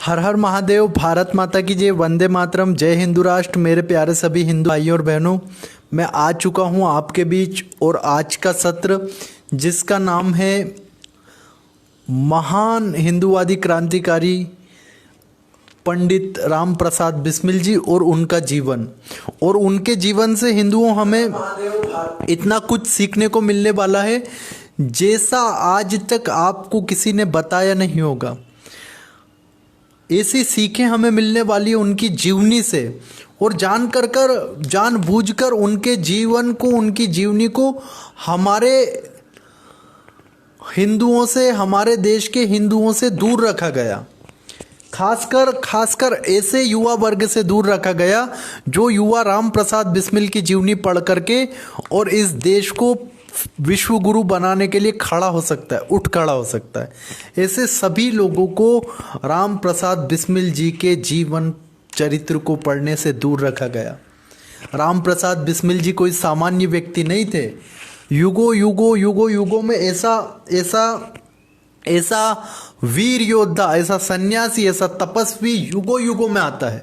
हर हर महादेव। भारत माता की जय। वंदे मातरम। जय हिंदू राष्ट्र। मेरे प्यारे सभी हिंदू भाइयों और बहनों, मैं आ चुका हूं आपके बीच और आज का सत्र जिसका नाम है महान हिंदूवादी क्रांतिकारी पंडित राम प्रसाद बिस्मिल जी और उनका जीवन। और उनके जीवन से हिंदुओं हमें इतना कुछ सीखने को मिलने वाला है जैसा आज तक आपको किसी ने बताया नहीं होगा। ऐसी सीखें हमें मिलने वाली है उनकी जीवनी से, और जानबूझकर उनके जीवन को, उनकी जीवनी को हमारे हिंदुओं से, हमारे देश के हिंदुओं से दूर रखा गया। खासकर ऐसे युवा वर्ग से दूर रखा गया जो युवा राम प्रसाद बिस्मिल की जीवनी पढ़ करके और इस देश को विश्व गुरु बनाने के लिए खड़ा हो सकता है, उठ खड़ा हो सकता है। ऐसे सभी लोगों को राम प्रसाद बिस्मिल जी के जीवन चरित्र को पढ़ने से दूर रखा गया। राम प्रसाद बिस्मिल जी कोई सामान्य व्यक्ति नहीं थे। युगों में ऐसा वीर योद्धा, ऐसा सन्यासी, ऐसा तपस्वी युगों में आता है।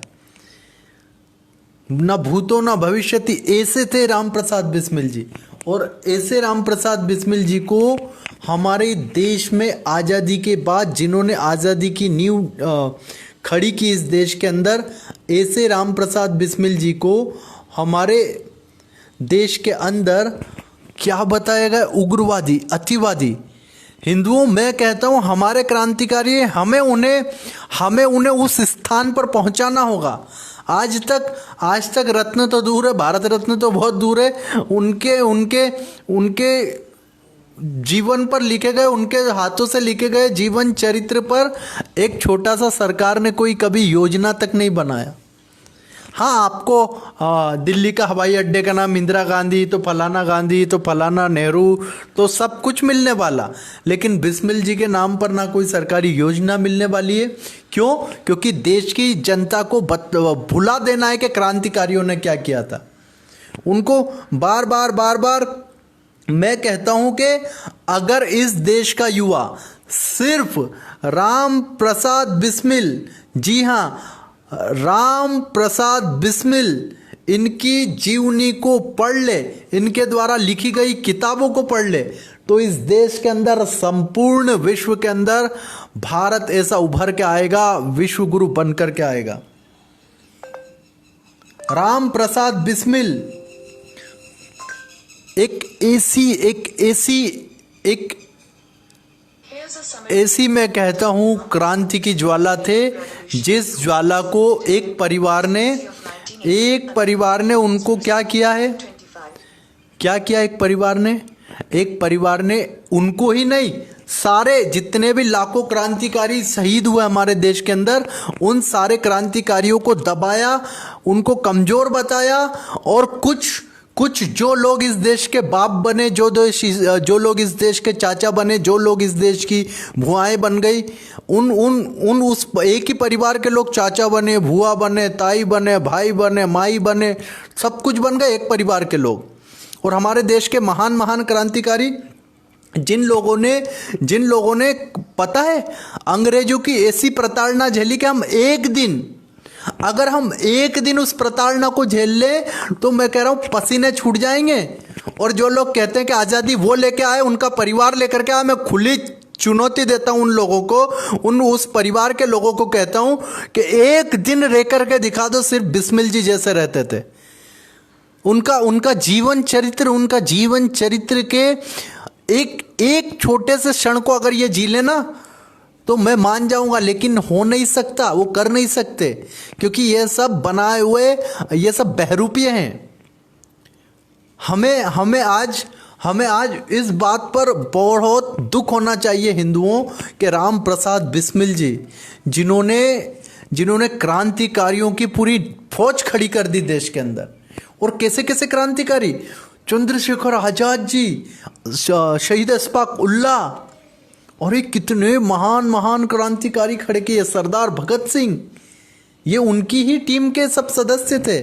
न भूतो न भविष्यति, ऐसे थे राम प्रसाद बिस्मिल जी। और ऐसे राम प्रसाद बिस्मिल जी को हमारे देश में आज़ादी के बाद, जिन्होंने आज़ादी की नींव खड़ी की इस देश के अंदर, ऐसे राम प्रसाद बिस्मिल जी को हमारे देश के अंदर क्या बताया गया? उग्रवादी, अतिवादी। हिंदुओं, मैं कहता हूँ हमारे क्रांतिकारी हैं, हमें उन्हें उस स्थान पर पहुँचाना होगा। आज तक रत्न तो दूर है, भारत रत्न तो बहुत दूर है, उनके जीवन पर लिखे गए, उनके हाथों से लिखे गए जीवन चरित्र पर एक छोटा सा सरकार ने कोई कभी योजना तक नहीं बनाया। हाँ, आपको दिल्ली का हवाई अड्डे का नाम इंदिरा गांधी, तो फलाना नेहरू, तो सब कुछ मिलने वाला, लेकिन बिस्मिल जी के नाम पर ना कोई सरकारी योजना मिलने वाली है। क्यों? क्योंकि देश की जनता को भुला देना है कि क्रांतिकारियों ने क्या किया था। उनको बार बार मैं कहता हूं कि अगर इस देश का युवा सिर्फ राम प्रसाद बिस्मिल, जी हाँ, राम प्रसाद बिस्मिल, इनकी जीवनी को पढ़ ले, इनके द्वारा लिखी गई किताबों को पढ़ ले, तो इस देश के अंदर, संपूर्ण विश्व के अंदर भारत ऐसा उभर के आएगा, विश्व गुरु बनकर के आएगा। राम प्रसाद बिस्मिल एक ऐसी मैं कहता हूँ क्रांति की ज्वाला थे, जिस ज्वाला को एक परिवार ने उनको क्या किया है? क्या किया एक परिवार ने उनको ही नहीं, सारे जितने भी लाखों क्रांतिकारी शहीद हुए हमारे देश के अंदर, उन सारे क्रांतिकारियों को दबाया, उनको कमजोर बताया, और कुछ जो लोग इस देश के बाप बने, जो लोग इस देश के चाचा बने, जो लोग इस देश की भुआएं बन गई, उस एक ही परिवार के लोग चाचा बने, भुआ बने, ताई बने, भाई बने, माई बने, सब कुछ बन गए एक परिवार के लोग। और हमारे देश के महान क्रांतिकारी, जिन लोगों ने पता है अंग्रेजों की ऐसी प्रताड़ना झेली कि अगर हम एक दिन उस प्रताड़ना को झेल ले, तो मैं कह रहा हूं पसीने छूट जाएंगे। और जो लोग कहते हैं कि आज़ादी वो लेके आए, उनका परिवार लेकर के आए, मैं खुली चुनौती देता हूं उन लोगों को, उस परिवार के लोगों को कहता हूं कि एक दिन रह करके दिखा दो सिर्फ बिस्मिल जी जैसे रहते थे। उनका जीवन चरित्र के एक छोटे से क्षण को अगर ये जी लेना तो मैं मान जाऊंगा, लेकिन हो नहीं सकता, वो कर नहीं सकते, क्योंकि ये सब बनाए हुए, ये सब बहरूपिये हैं। हमें आज इस बात पर बहुत दुख होना चाहिए हिंदुओं कि राम प्रसाद बिस्मिल जी, जिन्होंने क्रांतिकारियों की पूरी फौज खड़ी कर दी देश के अंदर। और कैसे क्रांतिकारी? चंद्रशेखर आजाद जी, शहीद अशफाक उल्लाह, और ये कितने महान क्रांतिकारी खड़े किए, सरदार भगत सिंह, ये उनकी ही टीम के सब सदस्य थे।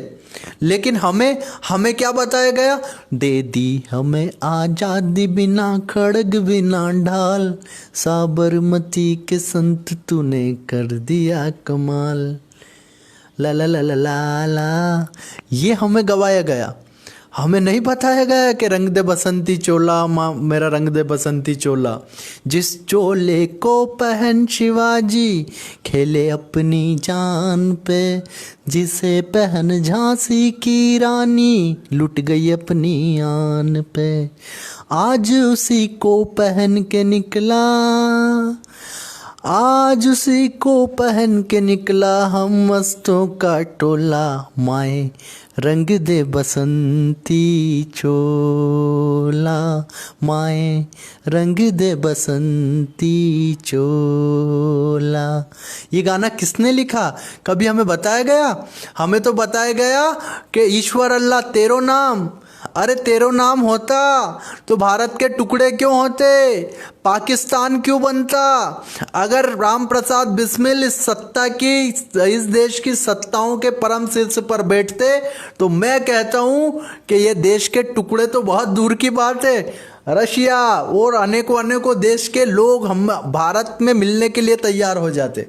लेकिन हमें हमें क्या बताया गया? दे दी हमें आजादी बिना खड़ग बिना ढाल, साबरमती के संत तूने कर दिया कमाल, ला ला ला ला ला ला। ये हमें गवाया गया। हमें नहीं बताया गया कि रंग दे बसंती चोला माँ मेरा रंग दे बसंती चोला, जिस चोले को पहन शिवाजी खेले अपनी जान पे, जिसे पहन झांसी की रानी लुट गई अपनी आन पे, आज उसी को पहन के निकला, आज उसी को पहन के निकला हम मस्तों का टोला, माए रंग दे बसंती चोला, माए रंग दे बसंती चोला। ये गाना किसने लिखा? कभी हमें बताया गया? हमें तो बताया गया कि ईश्वर अल्लाह तेरो नाम। अरे तेरो नाम होता तो भारत के टुकड़े क्यों होते, पाकिस्तान क्यों बनता? अगर राम प्रसाद बिस्मिल इस सत्ता की, इस देश की सत्ताओं के परम शीर्ष पर बैठते तो मैं कहता हूं कि ये देश के टुकड़े तो बहुत दूर की बात है, रशिया और अनेकों अनेकों देश के लोग हम भारत में मिलने के लिए तैयार हो जाते।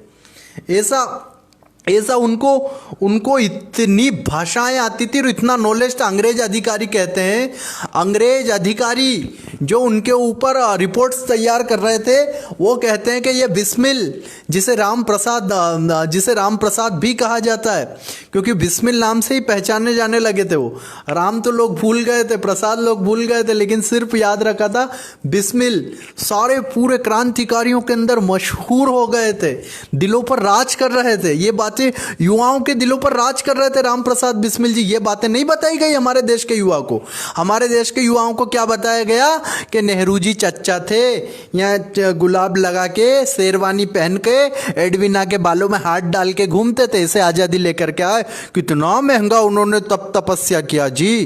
ऐसा उनको इतनी भाषाएं आती थी और इतना नॉलेज था। अंग्रेज अधिकारी कहते हैं, अंग्रेज अधिकारी जो उनके ऊपर रिपोर्ट्स तैयार कर रहे थे, वो कहते हैं कि ये बिस्मिल जिसे राम प्रसाद भी कहा जाता है, क्योंकि बिस्मिल नाम से ही पहचाने जाने लगे थे। वो राम तो लोग भूल गए थे, प्रसाद लोग भूल गए थे, लेकिन सिर्फ याद रखा था बिस्मिल। सारे पूरे क्रांतिकारियों के अंदर मशहूर हो गए थे, दिलों पर राज कर रहे थे। ये बातें युवाओं के दिलों पर राज कर रहे थे राम प्रसाद बिस्मिल जी। ये बातें नहीं बताई गई हमारे देश के युवा को। हमारे देश के युवाओं को क्या बताया गया कि नेहरू जी चच्चा थे, यहाँ गुलाब लगा के शेरवानी पहन के एडविना के बालों में हाथ डाल के घूमते थे, इसे आज़ादी लेकर के आए। कितना महंगा उन्होंने तप तपस्या किया जी,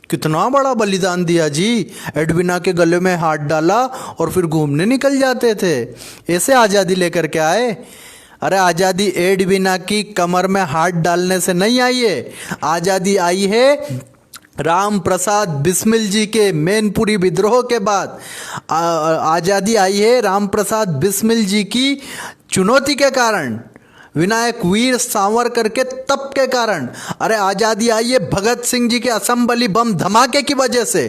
कितना बड़ा बलिदान दिया जी, एडविना के गले में हाथ डाला और फिर घूमने निकल जाते थे, ऐसे आज़ादी लेकर के आए। अरे आज़ादी एडविना की कमर में हाथ डालने से नहीं आई है, आज़ादी आई है राम प्रसाद बिस्मिल जी के मैनपुरी विद्रोह के बाद। आज़ादी आई है राम प्रसाद बिस्मिल जी की चुनौती के कारण, विनायक वीर सावरकर के तप के कारण। अरे आज़ादी आई है भगत सिंह जी के असम्बली बम धमाके की वजह से।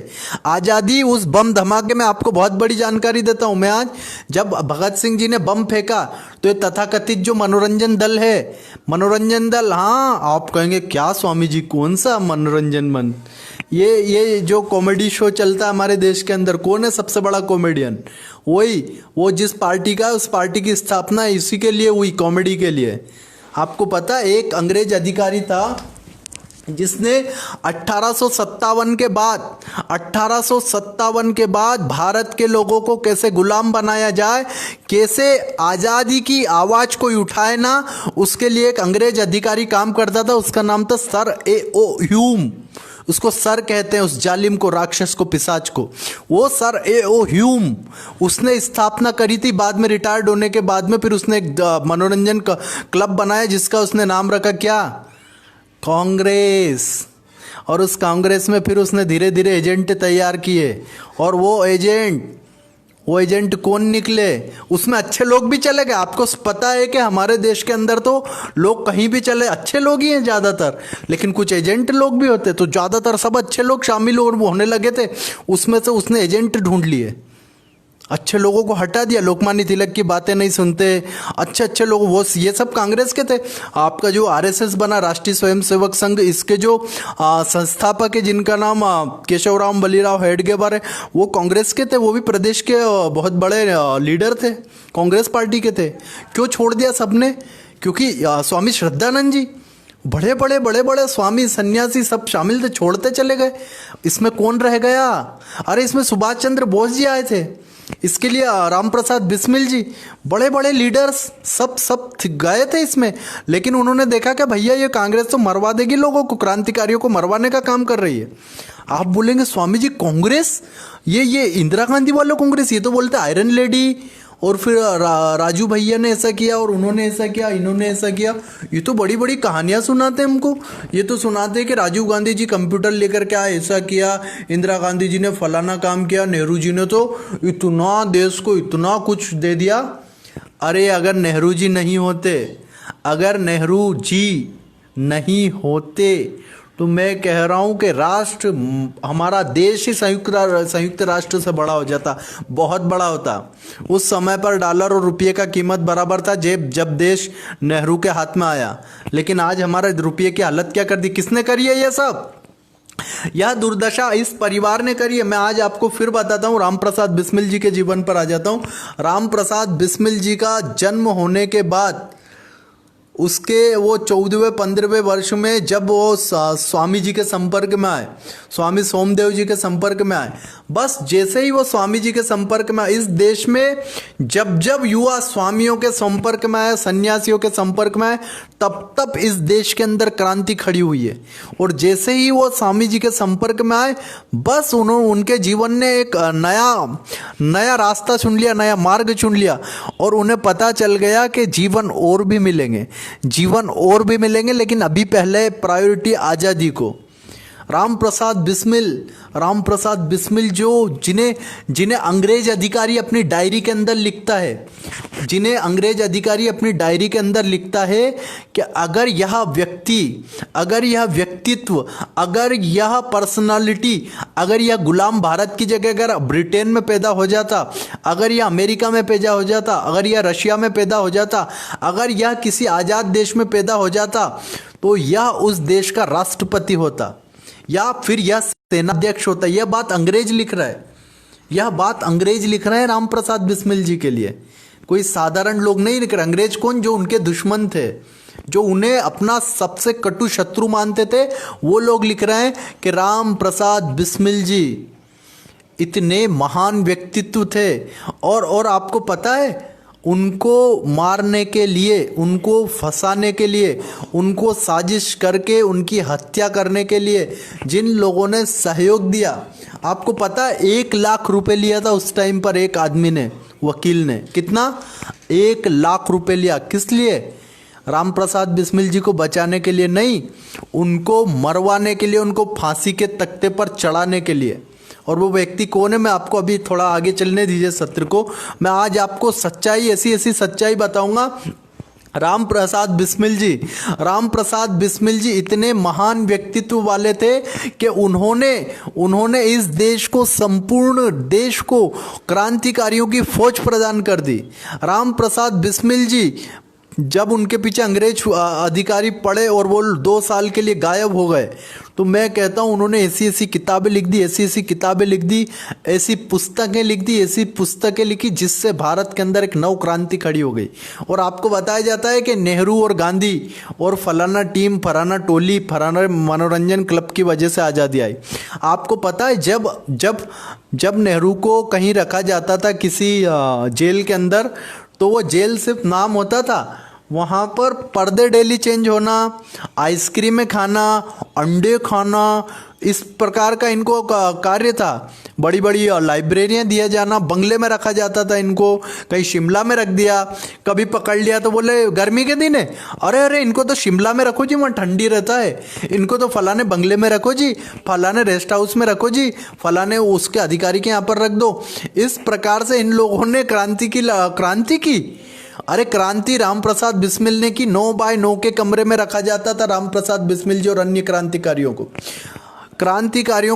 आज़ादी उस बम धमाके में, आपको बहुत बड़ी जानकारी देता हूँ मैं आज, जब भगत सिंह जी ने बम फेंका तो ये तथाकथित जो मनोरंजन दल है, मनोरंजन दल, हाँ आप कहेंगे क्या स्वामी जी कौन सा मनोरंजन मन, ये जो कॉमेडी शो चलता है हमारे देश के अंदर, कौन है सबसे बड़ा कॉमेडियन? वही, वो जिस पार्टी का, उस पार्टी की स्थापना इसी के लिए हुई, कॉमेडी के लिए। आपको पता है एक अंग्रेज अधिकारी था जिसने 1857 के बाद भारत के लोगों को कैसे गुलाम बनाया जाए, कैसे आज़ादी की आवाज़ कोई उठाए ना, उसके लिए एक अंग्रेज अधिकारी काम करता था। उसका नाम था सर A.O. ह्यूम। उसको सर कहते हैं, उस जालिम को, राक्षस को, पिशाच को। वो सर A.O. ह्यूम, उसने स्थापना करी थी। बाद में रिटायर्ड होने के बाद में फिर उसने एक मनोरंजन क्लब बनाया जिसका उसने नाम रखा क्या? कांग्रेस। और उस कांग्रेस में फिर उसने धीरे धीरे एजेंट तैयार किए, और वो एजेंट कौन निकले? उसमें अच्छे लोग भी चले गए। आपको पता है कि हमारे देश के अंदर तो लोग कहीं भी चले, अच्छे लोग ही हैं ज़्यादातर, लेकिन कुछ एजेंट लोग भी होते। तो ज़्यादातर सब अच्छे लोग शामिल होने लगे थे, उसमें से उसने एजेंट ढूंढ लिए, अच्छे लोगों को हटा दिया। लोकमान्य तिलक की बातें नहीं सुनते, अच्छे लोग, वो ये सब कांग्रेस के थे। आपका जो आरएसएस बना, राष्ट्रीय स्वयंसेवक संघ, इसके जो संस्थापक है जिनका नाम केशवराम बलीराव हेडगेवार है, वो कांग्रेस के थे। वो भी प्रदेश के बहुत बड़े लीडर थे, कांग्रेस पार्टी के थे। क्यों छोड़ दिया सबने? क्योंकि स्वामी श्रद्धानंद जी, बड़े बड़े स्वामी सन्यासी सब शामिल थे, छोड़ते चले गए। इसमें कौन रह गया? अरे इसमें सुभाष चंद्र बोस जी आए थे, इसके लिए राम प्रसाद बिस्मिल जी, बड़े लीडर्स सब गए थे इसमें। लेकिन उन्होंने देखा कि भैया ये कांग्रेस तो मरवा देगी लोगों को, क्रांतिकारियों को मरवाने का काम कर रही है। आप बोलेंगे स्वामी जी कांग्रेस, ये इंदिरा गांधी वाला कांग्रेस, ये तो बोलते आयरन लेडी और फिर राजू भैया ने ऐसा किया और उन्होंने ऐसा किया, इन्होंने ऐसा किया। ये तो बड़ी बड़ी कहानियां सुनाते हैं हमको। ये तो सुनाते हैं कि राजीव गांधी जी कंप्यूटर लेकर के आए, ऐसा किया, इंदिरा गांधी जी ने फलाना काम किया, नेहरू जी ने तो इतना देश को इतना कुछ दे दिया। अरे अगर नेहरू जी नहीं होते, अगर नेहरू जी नहीं होते तो मैं कह रहा हूँ कि राष्ट्र, हमारा देश ही संयुक्त राष्ट्र से बड़ा हो जाता, बहुत बड़ा होता। उस समय पर डॉलर और रुपये का कीमत बराबर था जब देश नेहरू के हाथ में आया। लेकिन आज हमारे रुपये की हालत क्या कर दी, किसने करी है ये सब? यह दुर्दशा इस परिवार ने करी है। मैं आज आपको फिर बताता हूँ, राम प्रसाद बिस्मिल जी के जीवन पर आ जाता हूँ। राम प्रसाद बिस्मिल जी का जन्म होने के बाद उसके वो 14वें 15वें वर्ष में जब वो स्वामी जी के संपर्क में आए, स्वामी सोमदेव जी के संपर्क में आए, बस जैसे ही वो स्वामी जी के संपर्क में आए, इस देश में जब जब युवा स्वामियों के संपर्क में आए, सन्यासियों के संपर्क में आए, तब तब इस देश के अंदर क्रांति खड़ी हुई है। और जैसे ही वो स्वामी जी के संपर्क में आए, बस उनके जीवन ने एक नया रास्ता चुन लिया, नया मार्ग चुन लिया। और उन्हें पता चल गया कि जीवन और भी मिलेंगे, जीवन और भी मिलेंगे, लेकिन अभी पहले प्रायोरिटी आज़ादी को। राम प्रसाद बिस्मिल जो जिन्हें अंग्रेज अधिकारी अपनी डायरी के अंदर लिखता है, जिन्हें अंग्रेज अधिकारी अपनी डायरी के अंदर लिखता है कि अगर यह व्यक्ति, अगर यह व्यक्तित्व, अगर यह पर्सनालिटी, अगर यह गुलाम भारत की जगह अगर ब्रिटेन में पैदा हो जाता, अगर यह अमेरिका में पैदा हो जाता, अगर यह रशिया में पैदा हो जाता, अगर यह किसी आज़ाद देश में पैदा हो जाता, तो यह उस देश का राष्ट्रपति होता या फिर यह सेनाध्यक्ष होता। यह बात अंग्रेज लिख रहा है, यह बात अंग्रेज लिख रहे हैं राम प्रसाद बिस्मिल जी के लिए, कोई साधारण लोग नहीं लिख रहे। अंग्रेज कौन? जो उनके दुश्मन थे, जो उन्हें अपना सबसे कटु शत्रु मानते थे, वो लोग लिख रहे हैं कि राम प्रसाद बिस्मिल जी इतने महान व्यक्तित्व थे। और आपको पता है, उनको मारने के लिए, उनको फंसाने के लिए, उनको साजिश करके उनकी हत्या करने के लिए जिन लोगों ने सहयोग दिया, आपको पता है 1 लाख रुपए लिया था उस टाइम पर एक आदमी ने, वकील ने। कितना? 1 लाख रुपए लिया। किस लिए? राम प्रसाद बिस्मिल जी को बचाने के लिए नहीं, उनको मरवाने के लिए, उनको फांसी के तख्ते पर चढ़ाने के लिए। और वो व्यक्ति कौन है, मैं आपको अभी थोड़ा आगे चलने दीजिए सत्र को। मैं आज आपको सच्चाई, ऐसी सच्चाई बताऊंगा। राम प्रसाद बिस्मिल जी इतने महान व्यक्तित्व वाले थे कि उन्होंने इस देश को, संपूर्ण देश को क्रांतिकारियों की फौज प्रदान कर दी। राम प्रसाद बिस्मिल जी जब उनके पीछे अंग्रेज अधिकारी पड़े और वो 2 साल के लिए गायब हो गए, तो मैं कहता हूँ उन्होंने ऐसी किताबें लिख दी, ऐसी पुस्तकें लिखी जिससे भारत के अंदर एक नव क्रांति खड़ी हो गई। और आपको बताया जाता है कि नेहरू और गांधी और फलाना टीम, फलाना टोली, फलाना मनोरंजन क्लब की वजह से आज़ादी आई। आपको पता है जब नेहरू को कहीं रखा जाता था किसी जेल के अंदर, तो वो जेल सिर्फ नाम होता था, वहाँ पर पर्दे डेली चेंज होना, आइसक्रीमें खाना, अंडे खाना, इस प्रकार का इनको कार्य था। बड़ी बड़ी लाइब्रेरियाँ दिया जाना, बंगले में रखा जाता था इनको। कहीं शिमला में रख दिया, कभी पकड़ लिया तो बोले गर्मी के दिन है, अरे इनको तो शिमला में रखो जी, वहाँ ठंडी रहता है, इनको तो फलाने बंगले में रखो जी, फलाने रेस्ट हाउस में रखो जी, फलाने उसके अधिकारी के यहाँ पर रख दो। इस प्रकार से इन लोगों ने क्रांति की। अरे क्रांति राम प्रसाद बिस्मिल ने की। 9 बाय 9 के कमरे में रखा जाता था राम प्रसाद बिस्मिल जी और अन्य क्रांतिकारियों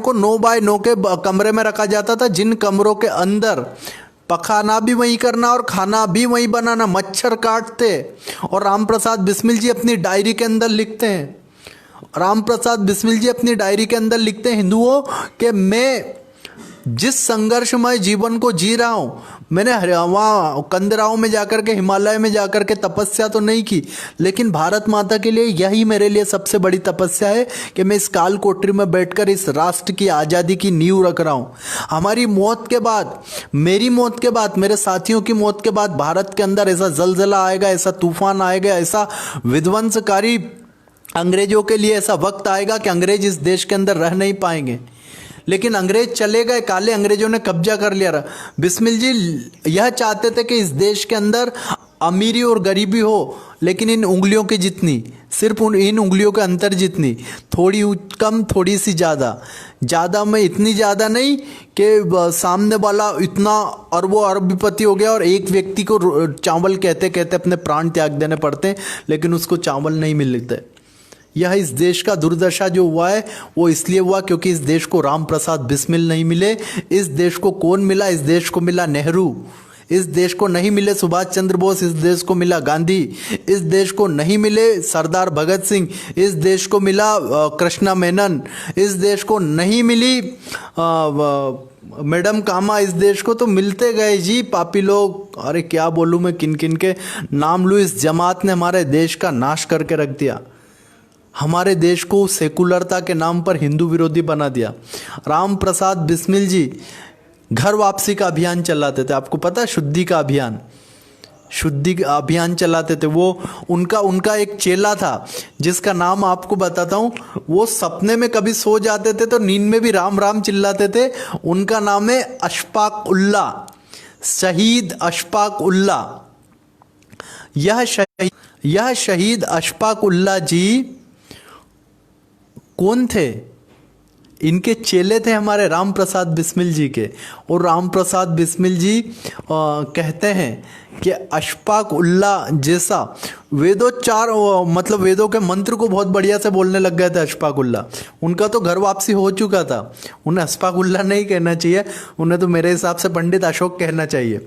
को 9 बाय 9 के कमरे में रखा जाता था, जिन कमरों के अंदर पखाना भी वहीं करना और खाना भी वहीं बनाना, मच्छर काटते। और राम प्रसाद बिस्मिल जी अपनी डायरी के अंदर लिखते हैं, हिंदुओं के मैं जिस संघर्षमय जीवन को जी रहा हूँ, मैंने वहाँ कंदराओं में जाकर के, हिमालय में जाकर के तपस्या तो नहीं की, लेकिन भारत माता के लिए यही मेरे लिए सबसे बड़ी तपस्या है कि मैं इस काल कोठरी में बैठकर इस राष्ट्र की आज़ादी की नींव रख रहा हूँ। हमारी मौत के बाद, मेरी मौत के बाद, मेरे साथियों की मौत के बाद भारत के अंदर ऐसा जलजला आएगा, ऐसा तूफान आएगा, ऐसा विध्वंसकारी अंग्रेजों के लिए ऐसा वक्त आएगा कि अंग्रेज इस देश के अंदर रह नहीं पाएंगे। लेकिन अंग्रेज चले गए, काले अंग्रेजों ने कब्जा कर लिया। बिस्मिल जी यह चाहते थे कि इस देश के अंदर अमीरी और गरीबी हो, लेकिन इन उंगलियों की जितनी, सिर्फ इन उंगलियों के अंतर जितनी, थोड़ी कम थोड़ी सी ज़्यादा, ज़्यादा में इतनी ज़्यादा नहीं कि सामने वाला इतना अरबों अरबपति हो गया और एक व्यक्ति को चावल कहते कहते अपने प्राण त्याग देने पड़ते हैं, लेकिन उसको चावल नहीं मिलते। यह इस देश का दुर्दशा जो हुआ है वो इसलिए हुआ क्योंकि इस देश को राम प्रसाद बिस्मिल नहीं मिले। इस देश को कौन मिला? इस देश को मिला नेहरू। इस देश को नहीं मिले सुभाष चंद्र बोस, इस देश को मिला गांधी। इस देश को नहीं मिले सरदार भगत सिंह, इस देश को मिला कृष्णा मेनन। इस देश को नहीं मिली मैडम कामा। इस देश को तो मिलते गए जी पापी लोग। अरे क्या बोलूँ मैं, किन किन के नाम लूँ। इस जमात ने हमारे देश का नाश करके रख दिया। हमारे देश को सेकुलरता के नाम पर हिंदू विरोधी बना दिया। राम प्रसाद बिस्मिल जी घर वापसी का अभियान चलाते थे। आपको पता है, शुद्धि का अभियान, शुद्धि का अभियान चलाते थे। वो उनका एक चेला था जिसका नाम आपको बताता हूँ। वो सपने में कभी सो जाते थे तो नींद में भी राम राम चिल्लाते थे। उनका नाम है अशफाक उल्ला, शहीद अशफाक उल्ला। यह शहीद अशफाक उल्ला जी कौन थे? इनके चेले थे हमारे राम प्रसाद बिस्मिल जी के। और राम प्रसाद बिस्मिल जी कहते हैं कि अशफाक उल्ला जैसा वेदोच्चार, मतलब वेदों के मंत्र को बहुत बढ़िया से बोलने लग गए थे अशफाक उल्ला। उनका तो घर वापसी हो चुका था। उन्हें अशफाक उल्ला नहीं कहना चाहिए, उन्हें तो मेरे हिसाब से पंडित अशोक कहना चाहिए।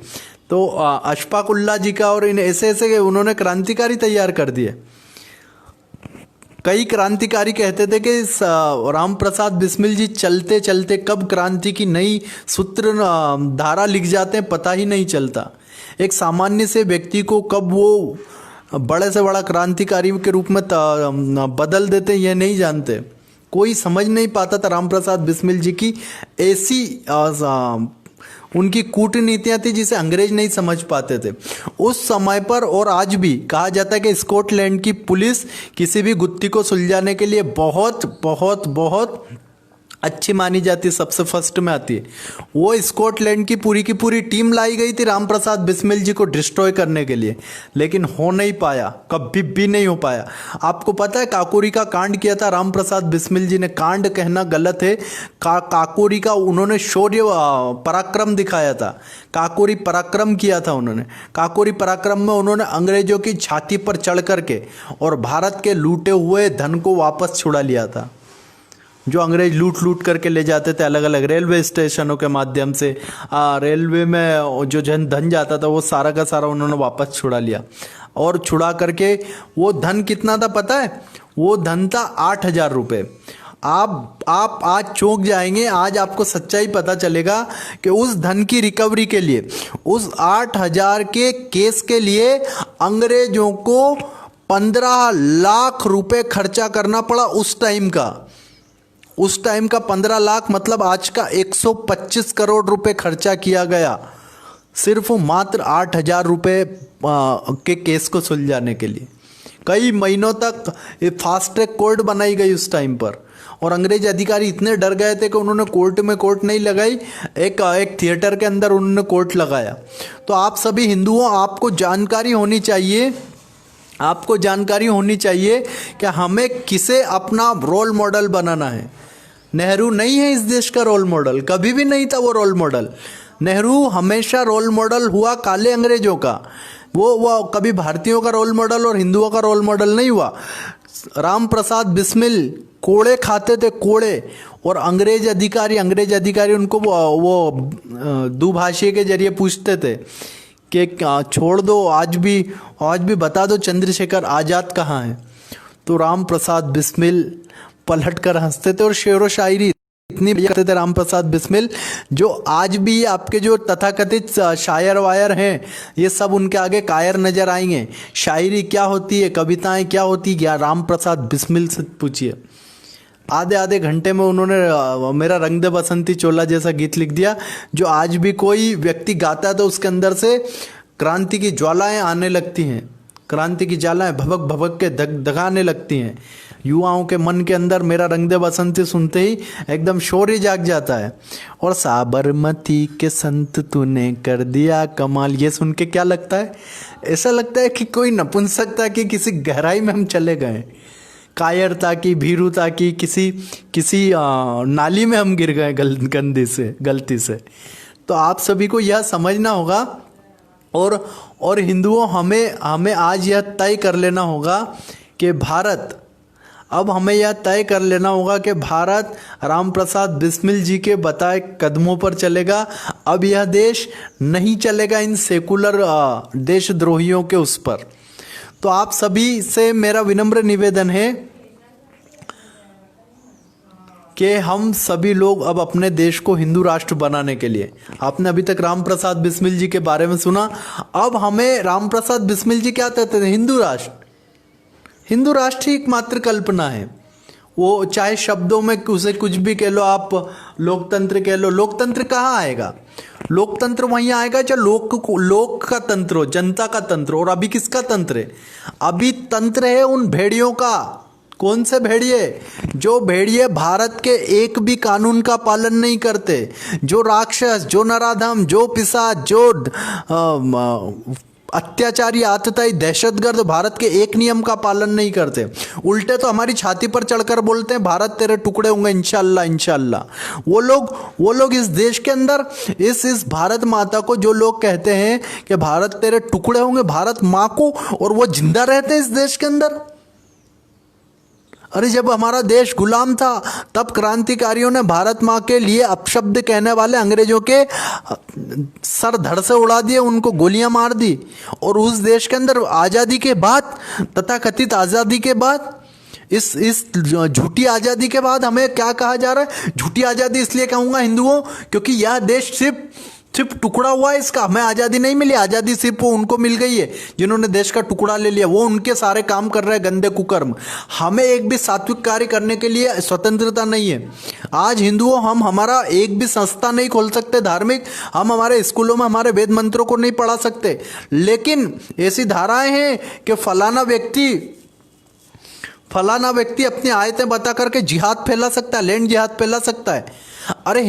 तो अशफाक उल्ला जी का, और इन ऐसे ऐसे उन्होंने क्रांतिकारी तैयार कर दिए। कई क्रांतिकारी कहते थे कि राम प्रसाद बिस्मिल जी चलते चलते कब क्रांति की नई सूत्र धारा लिख जाते हैं पता ही नहीं चलता। एक सामान्य से व्यक्ति को कब वो बड़े से बड़ा क्रांतिकारी के रूप में बदल देते हैं यह नहीं जानते। कोई समझ नहीं पाता था राम प्रसाद बिस्मिल जी की ऐसी उनकी कूटनीतियां थी जिसे अंग्रेज नहीं समझ पाते थे उस समय पर। और आज भी कहा जाता है कि स्कॉटलैंड की पुलिस किसी भी गुत्थी को सुलझाने के लिए बहुत बहुत बहुत अच्छी मानी जाती है, सबसे फर्स्ट में आती है। वो स्कॉटलैंड की पूरी टीम लाई गई थी राम प्रसाद बिस्मिल जी को डिस्ट्रॉय करने के लिए, लेकिन हो नहीं पाया, कभी भी नहीं हो पाया। आपको पता है काकोरी का कांड किया था राम प्रसाद बिस्मिल जी ने। कांड कहना गलत है, काकोरी का उन्होंने शौर्य पराक्रम दिखाया था। काकोरी पराक्रम किया था उन्होंने। काकोरी पराक्रम में उन्होंने अंग्रेजों की छाती पर चढ़ करके और भारत के लूटे हुए धन को वापस छुड़ा लिया था। जो अंग्रेज लूट करके ले जाते थे अलग अलग रेलवे स्टेशनों के माध्यम से, रेलवे में जो धन जाता था वो सारा का सारा उन्होंने वापस छुड़ा लिया। और छुड़ा करके वो धन कितना था पता है? वो धन था 8,000 रुपये। आप आज चौंक जाएंगे, आज आपको सच्चाई पता चलेगा कि उस धन की रिकवरी के लिए, उस 8,000 के केस के लिए अंग्रेजों को 15 लाख रुपए खर्चा करना पड़ा उस टाइम का। उस टाइम का 15 लाख मतलब आज का 125 करोड़ रुपए खर्चा किया गया सिर्फ मात्र 8,000 रुपये के केस को सुलझाने के लिए। कई महीनों तक फास्ट ट्रैक कोर्ट बनाई गई उस टाइम पर, और अंग्रेज अधिकारी इतने डर गए थे कि उन्होंने कोर्ट नहीं लगाई, एक थिएटर के अंदर उन्होंने कोर्ट लगाया। तो आप सभी हिंदुओं, आपको जानकारी होनी चाहिए कि हमें किसे अपना रोल मॉडल बनाना है। नेहरू नहीं है इस देश का रोल मॉडल, कभी भी नहीं था वो रोल मॉडल। नेहरू हमेशा रोल मॉडल हुआ काले अंग्रेजों का। वो कभी भारतीयों का रोल मॉडल और हिंदुओं का रोल मॉडल नहीं हुआ। राम प्रसाद बिस्मिल कोड़े खाते थे, कोड़े, और अंग्रेज अधिकारी उनको वो दुभाषी के जरिए पूछते थे कि छोड़ दो, आज भी बता दो चंद्रशेखर आज़ाद कहाँ है। तो राम प्रसाद बिस्मिल पलट कर हंसते थे और शेर व शायरी इतनी करते थे राम प्रसाद बिस्मिल, जो आज भी आपके जो तथाकथित शायर वायर हैं ये सब उनके आगे कायर नजर आएंगे। शायरी क्या होती है, कविताएं क्या होती है, क्या राम प्रसाद बिस्मिल से पूछिए। आधे घंटे में उन्होंने मेरा रंग दे बसंती चोला जैसा गीत लिख दिया, जो आज भी कोई व्यक्ति गाता है तो उसके अंदर से क्रांति की ज्वालाएं आने लगती हैं। क्रांति की ज्वालाएं भभक भभक के दगाने लगती हैं। युवाओं के मन के अंदर मेरा रंग दे बसंती सुनते ही एकदम शौर्य जाग जाता है। और साबरमती के संत तूने कर दिया कमाल, ये सुन के क्या लगता है? ऐसा लगता है कि कोई नपुंसकता की किसी गहराई में हम चले गए, कायरता की, भीरुता की किसी नाली में हम गिर गए गलती से। तो आप सभी को यह समझना होगा और हिंदुओं हमें आज यह तय कर लेना होगा कि हमें यह तय कर लेना होगा कि भारत राम प्रसाद बिस्मिल जी के बताए कदमों पर चलेगा। अब यह देश नहीं चलेगा इन सेकुलर देशद्रोहियों के उस पर। तो आप सभी से मेरा विनम्र निवेदन है कि हम सभी लोग अब अपने देश को हिंदू राष्ट्र बनाने के लिए, आपने अभी तक राम प्रसाद बिस्मिल जी के बारे में सुना, अब हमें राम प्रसाद बिस्मिल जी क्या कहते थे? हिंदू राष्ट्र ही एकमात्र कल्पना है। वो चाहे शब्दों में उसे कुछ भी कह लो, आप लोकतंत्र कह लो, लोकतंत्र कहाँ आएगा? लोकतंत्र वहीं आएगा जब लोक का तंत्र हो, जनता का तंत्र। और अभी किसका तंत्र है? अभी तंत्र है उन भेड़ियों का। कौन से भेड़िए? जो भेड़िए भारत के एक भी कानून का पालन नहीं करते, जो राक्षस, जो नराधम, जो पिशाच, जो अत्याचारी, आतताई, दहशतगर्द भारत के एक नियम का पालन नहीं करते। उल्टे तो हमारी छाती पर चढ़कर बोलते हैं भारत तेरे टुकड़े होंगे इंशाल्लाह इंशाल्लाह। वो लोग इस देश के अंदर इस भारत माता को, जो लोग कहते हैं कि भारत तेरे टुकड़े होंगे, भारत माँ को, और वो जिंदा रहते हैं इस देश के अंदर। अरे जब हमारा देश गुलाम था तब क्रांतिकारियों ने भारत माँ के लिए अपशब्द कहने वाले अंग्रेजों के सर धड़ से उड़ा दिए, उनको गोलियां मार दी। और उस देश के अंदर आज़ादी के बाद, तथाकथित आज़ादी के बाद, इस झूठी आज़ादी के बाद हमें क्या कहा जा रहा है? झूठी आज़ादी इसलिए कहूँगा हिंदुओं, क्योंकि यह देश सिर्फ टुकड़ा हुआ है इसका। हमें आज़ादी नहीं मिली, आज़ादी सिर्फ वो उनको मिल गई है जिन्होंने देश का टुकड़ा ले लिया। वो उनके सारे काम कर रहे हैं गंदे कुकर्म। हमें एक भी सात्विक कार्य करने के लिए स्वतंत्रता नहीं है। आज हिंदुओं हम हमारा एक भी संस्था नहीं खोल सकते धार्मिक, हम हमारे स्कूलों में हमारे वेद मंत्रों को नहीं पढ़ा सकते। लेकिन ऐसी धाराएं हैं कि फलाना व्यक्ति अपनी आयतें बता करके जिहाद फैला सकता है, लैंड जिहाद फैला सकता है। अरे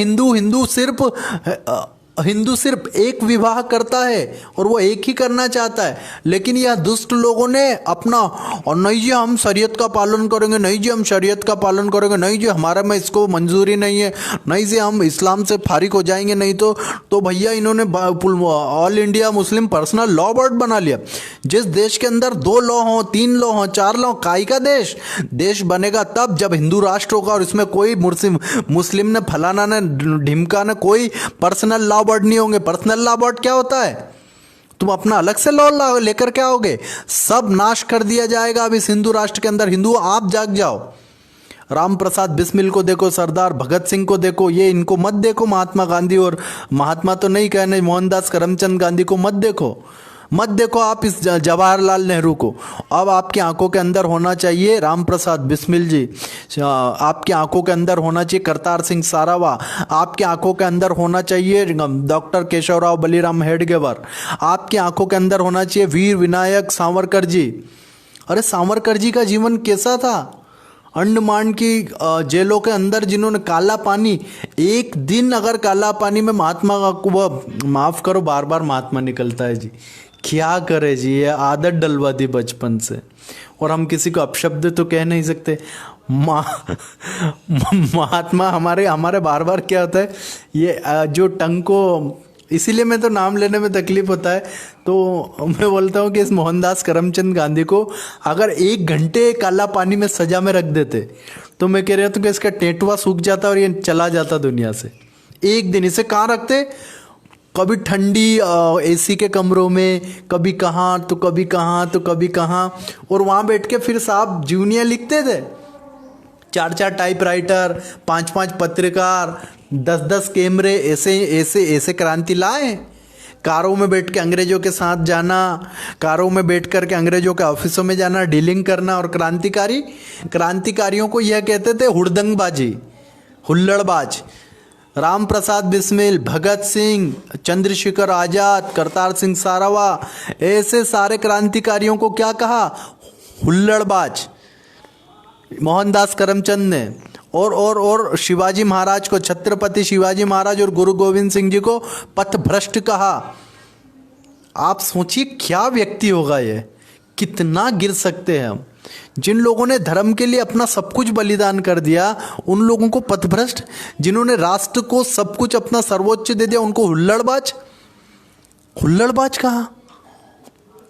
हिंदू सिर्फ एक विवाह करता है और वो एक ही करना चाहता है। लेकिन यह दुष्ट लोगों ने अपना, और नहीं जी हम शरीयत का पालन करेंगे, नहीं जी हम शरीयत का पालन करेंगे, नहीं जी हमारे में इसको मंजूरी नहीं है, नहीं जी हम इस्लाम से फारिग हो जाएंगे, नहीं तो भैया इन्होंने all India Muslim personal law board बना लिया। जिस देश के अंदर 2 लॉ हों, 3 लॉ हों, 4 लॉ, काई का देश बनेगा तब जब हिंदू राष्ट्र होगा और इसमें कोई मुस्लिम ने, फलाना ने, ढिमका ने कोई पर्सनल लॉ बोर्ड नहीं होंगे। पर्सनल लॉ बोर्ड क्या होता है? तुम अपना अलग से लॉ लेकर क्या होगे? सब नाश कर दिया जाएगा अब इस हिंदू राष्ट्र के अंदर। हिंदुओं आप जाग जाओ। राम प्रसाद बिस्मिल को देखो, सरदार भगत सिंह को देखो, ये इनको मत देखो। महात्मा गांधी, और महात्मा तो नहीं कहने, मोहनदास करमचंद गांधी को मत देखो आप इस जवाहरलाल नेहरू को। अब आपकी आंखों के अंदर होना चाहिए राम प्रसाद बिस्मिल जी, आपकी आंखों के अंदर होना चाहिए करतार सिंह सारावा, आपकी आंखों के अंदर होना चाहिए डॉक्टर केशवराव बलीराम हेडगेवर, आपकी आंखों के अंदर होना चाहिए वीर विनायक सावरकर जी। अरे सावरकर जी का जीवन कैसा था? अंडमान की जेलों के अंदर जिन्होंने काला पानी, एक दिन अगर काला पानी में महात्मा को, माफ़ करो बार बार महात्मा निकलता है जी, क्या करे जी, ये आदत डलवा दी बचपन से। और हम किसी को अपशब्द तो कह नहीं सकते। महात्मा हमारे बार बार क्या होता है, ये जो टंग को, इसीलिए मैं तो नाम लेने में तकलीफ होता है। तो मैं बोलता हूँ कि इस मोहनदास करमचंद गांधी को अगर 1 घंटे काला पानी में सजा में रख देते तो मैं कह रहा हूँ कि इसका टेटुआ सूख जाता और ये चला जाता दुनिया से। 1 दिन इसे कहाँ रखते? कभी ठंडी एसी के कमरों में, कभी कहाँ तो कभी कहाँ तो कभी कहाँ, और वहाँ बैठ के फिर साहब जीवनियाँ लिखते थे। 4-4 टाइपराइटर, 5-5 पत्रकार, 10-10 कैमरे, ऐसे क्रांति लाए। कारों में बैठ के अंग्रेजों के साथ जाना, कारों में बैठ कर के अंग्रेजों के ऑफिसों में जाना, डीलिंग करना। और क्रांतिकारियों को यह कहते थे हुड़दंगबाजी, हुल्लड़बाज। राम प्रसाद बिस्मिल, भगत सिंह, चंद्रशेखर आजाद, करतार सिंह सारावा, ऐसे सारे क्रांतिकारियों को क्या कहा? हुल्लड़बाज। मोहनदास करमचंद ने और शिवाजी महाराज को, छत्रपति शिवाजी महाराज और गुरु गोविंद सिंह जी को पथभ्रष्ट कहा। आप सोचिए क्या व्यक्ति होगा ये, कितना गिर सकते हैं हम। जिन लोगों ने धर्म के लिए अपना सब कुछ बलिदान कर दिया उन लोगों को पथभ्रष्ट, जिन्होंने राष्ट्र को सब कुछ अपना सर्वोच्च दे दिया उनको हुल्लड़बाज। हुल्लड़बाज कहा?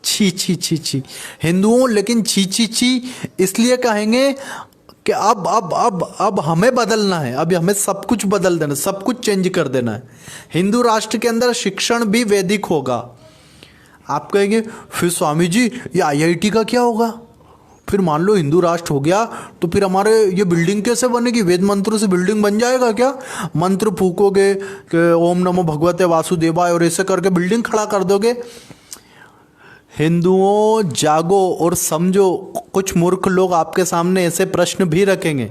छी छी छी छी। हिंदुओं लेकिन छी छी छी इसलिए कहेंगे कि अब हमें बदलना है, अब हमें सब कुछ बदल देना, सब कुछ चेंज कर देना है। हिंदू राष्ट्र के अंदर शिक्षण भी वैदिक होगा। आप कहेंगे फिर स्वामी जी ये आईआईटी का क्या होगा? फिर मान लो हिंदू राष्ट्र हो गया तो फिर हमारे ये बिल्डिंग कैसे बनेगी? वेद मंत्रों से बिल्डिंग बन जाएगा क्या? मंत्र फूकोगे कि ओम नमो भगवते वासुदेवाय और ऐसे करके बिल्डिंग खड़ा कर दोगे? हिंदुओं जागो और समझो। कुछ मूर्ख लोग आपके सामने ऐसे प्रश्न भी रखेंगे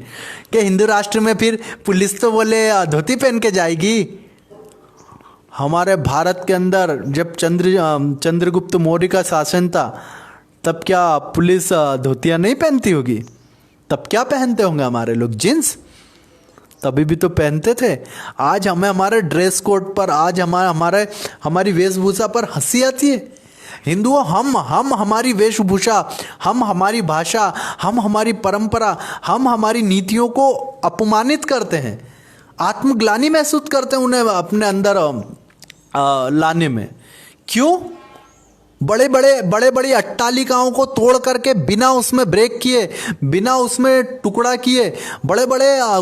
कि हिंदू राष्ट्र में फिर पुलिस तो धोती पहन के जाएगी। हमारे भारत के अंदर जब चंद्रगुप्त मौर्य का शासन था तब क्या पुलिस धोतियाँ नहीं पहनती होगी? तब क्या पहनते होंगे हमारे लोग? जींस तभी भी तो पहनते थे। आज हमें हमारे ड्रेस कोड पर, आज हमारी वेशभूषा पर हंसी आती है। हिंदुओं हम हमारी वेशभूषा, हम हमारी भाषा, हम हमारी परंपरा, हम हमारी नीतियों को अपमानित करते हैं, आत्मग्लानि महसूस करते हैं उन्हें अपने अंदर लाने में। क्यों? बड़े बड़ी अट्टालिकाओं को तोड़ करके बिना उसमें ब्रेक किए, बिना उसमें टुकड़ा किए बड़े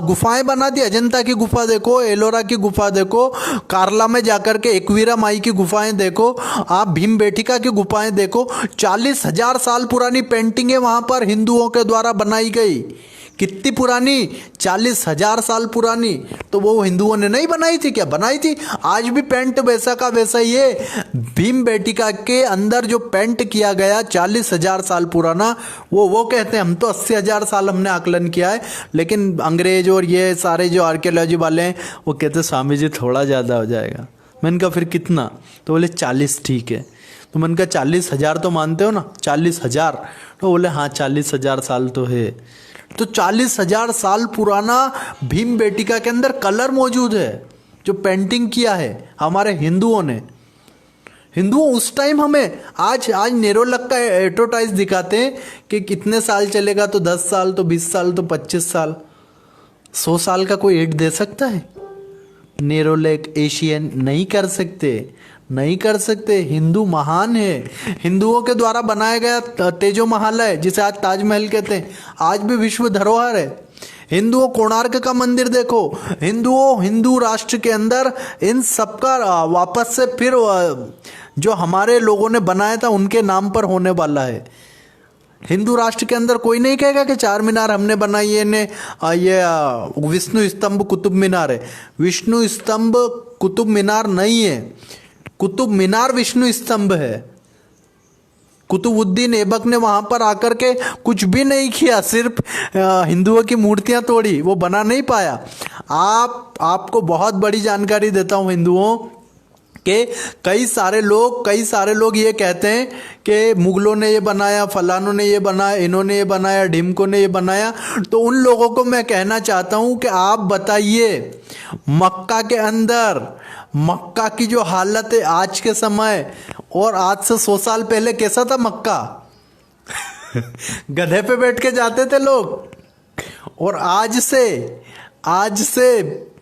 गुफाएं बना दी। अजंता की गुफा देखो, एलोरा की गुफा देखो, कार्ला में जाकर के एकवीरा माई की गुफाएं देखो, आप भीमबेटका की गुफाएं देखो। 40,000 साल पुरानी पेंटिंगें वहां पर हिंदुओं के द्वारा बनाई गई। कितनी पुरानी? 40,000 साल पुरानी। तो वो हिंदुओं ने नहीं बनाई थी क्या? बनाई थी। आज भी पेंट वैसा का वैसा ही है। भीमबेटका के अंदर जो पेंट किया गया 40,000 साल पुराना, वो कहते हैं हम तो 80,000 साल हमने आकलन किया है, लेकिन अंग्रेज और ये सारे जो आर्कियोलॉजी वाले हैं वो कहते हैं स्वामी जी थोड़ा ज़्यादा हो जाएगा। मैंने कहा फिर कितना? तो बोले 40 ठीक है। तो मैंने कहा 40,000 तो मानते हो ना? 40,000? तो बोले हाँ 40,000 साल तो है। तो 40,000 साल पुराना भीमबेटका के अंदर कलर मौजूद है जो पेंटिंग किया है हमारे हिंदुओं ने। हिंदुओं उस टाइम हमें आज नेरोलक का एडवर्टाइज दिखाते हैं कि कितने साल चलेगा, तो 10 साल, तो 20 साल, तो 25 साल। 100 साल का कोई एड दे सकता है? नेरोलैक, एशियन नहीं कर सकते। हिंदू महान है। हिंदुओं के द्वारा बनाया गया तेजो महल है जिसे आज ताजमहल कहते हैं, आज भी विश्व धरोहर है। हिंदुओं कोणार्क का मंदिर देखो। हिंदू राष्ट्र के अंदर इन सबका वापस से फिर जो हमारे लोगों ने बनाया था उनके नाम पर होने वाला है। हिंदू राष्ट्र के अंदर कोई नहीं कहेगा कि 4 मीनार हमने बनाई है, ये विष्णु स्तंभ कुतुब मीनार है। विष्णु स्तंभ कुतुब मीनार नहीं है, कुतुब मीनार विष्णु स्तंभ है। कुतुबुद्दीन ऐबक ने वहां पर आकर के कुछ भी नहीं किया, सिर्फ हिंदुओं की मूर्तियां तोड़ी, वो बना नहीं पाया। आपको बहुत बड़ी जानकारी देता हूं हिंदुओं कि कई सारे लोग ये कहते हैं कि मुगलों ने ये बनाया, फलानों ने ये बनाया, इन्होंने ये बनाया, ढिमकों ने ये बनाया। तो उन लोगों को मैं कहना चाहता हूं कि आप बताइए मक्का के अंदर, मक्का की जो हालत है आज के समय और आज से 100 साल पहले कैसा था मक्का? गधे पे बैठ के जाते थे लोग। और आज से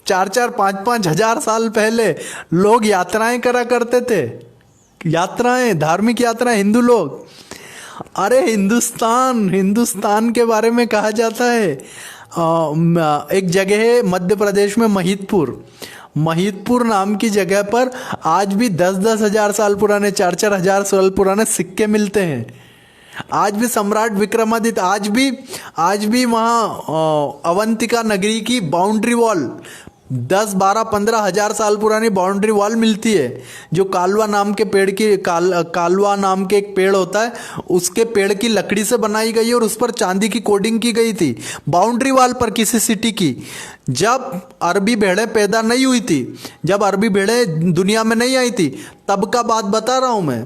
4-4, 5-5 हजार साल पहले लोग यात्राएं करा करते थे। यात्राएं, धार्मिक यात्राएं, हिंदू लोग। अरे हिंदुस्तान के बारे में कहा जाता है, एक जगह है मध्य प्रदेश में, महिदपुर नाम की जगह पर आज भी 10-10 हजार साल पुराने, 4-4 हजार साल पुराने सिक्के मिलते हैं। आज भी सम्राट विक्रमादित्य, आज भी वहाँ अवंतिका नगरी की बाउंड्री वॉल 10-12-15 हज़ार साल पुरानी बाउंड्री वॉल मिलती है, जो कालवा नाम के पेड़ की कालवा नाम के एक पेड़ होता है, उसके पेड़ की लकड़ी से बनाई गई और उस पर चांदी की कोडिंग की गई थी बाउंड्री वॉल पर किसी सिटी की। जब अरबी भेड़ें पैदा नहीं हुई थी, जब अरबी भेड़ें दुनिया में नहीं आई थी, तब का बात बता रहा हूँ मैं।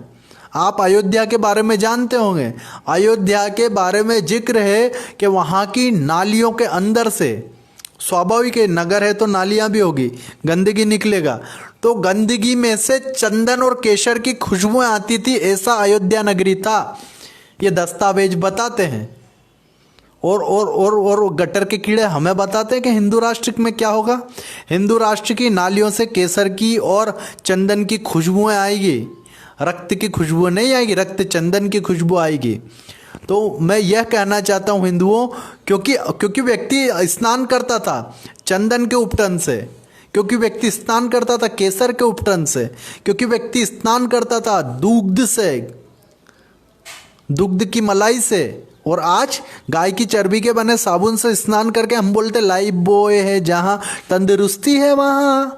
आप अयोध्या के बारे में जानते होंगे, अयोध्या के बारे में जिक्र है कि वहाँ की नालियों के अंदर से, स्वाभाविक है नगर है तो नालियाँ भी होगी, गंदगी निकलेगा, तो गंदगी में से चंदन और केसर की खुशबुएं आती थी, ऐसा अयोध्या नगरी था। ये दस्तावेज बताते हैं। और गटर के कीड़े हमें बताते हैं कि हिंदू राष्ट्र में क्या होगा। हिंदू राष्ट्र की नालियों से केसर की और चंदन की खुशबुएं आएगी, रक्त की खुशबू नहीं आएगी, रक्त चंदन की खुशबू आएगी। तो मैं यह कहना चाहता हूँ हिंदुओं, क्योंकि व्यक्ति स्नान करता था चंदन के उपटन से, क्योंकि व्यक्ति स्नान करता था केसर के उपटन से, क्योंकि व्यक्ति स्नान करता था दुग्ध से, दुग्ध की मलाई से, और आज गाय की चर्बी के बने साबुन से स्नान करके हम बोलते लाइफ बॉय है, जहाँ तंदुरुस्ती है वहाँ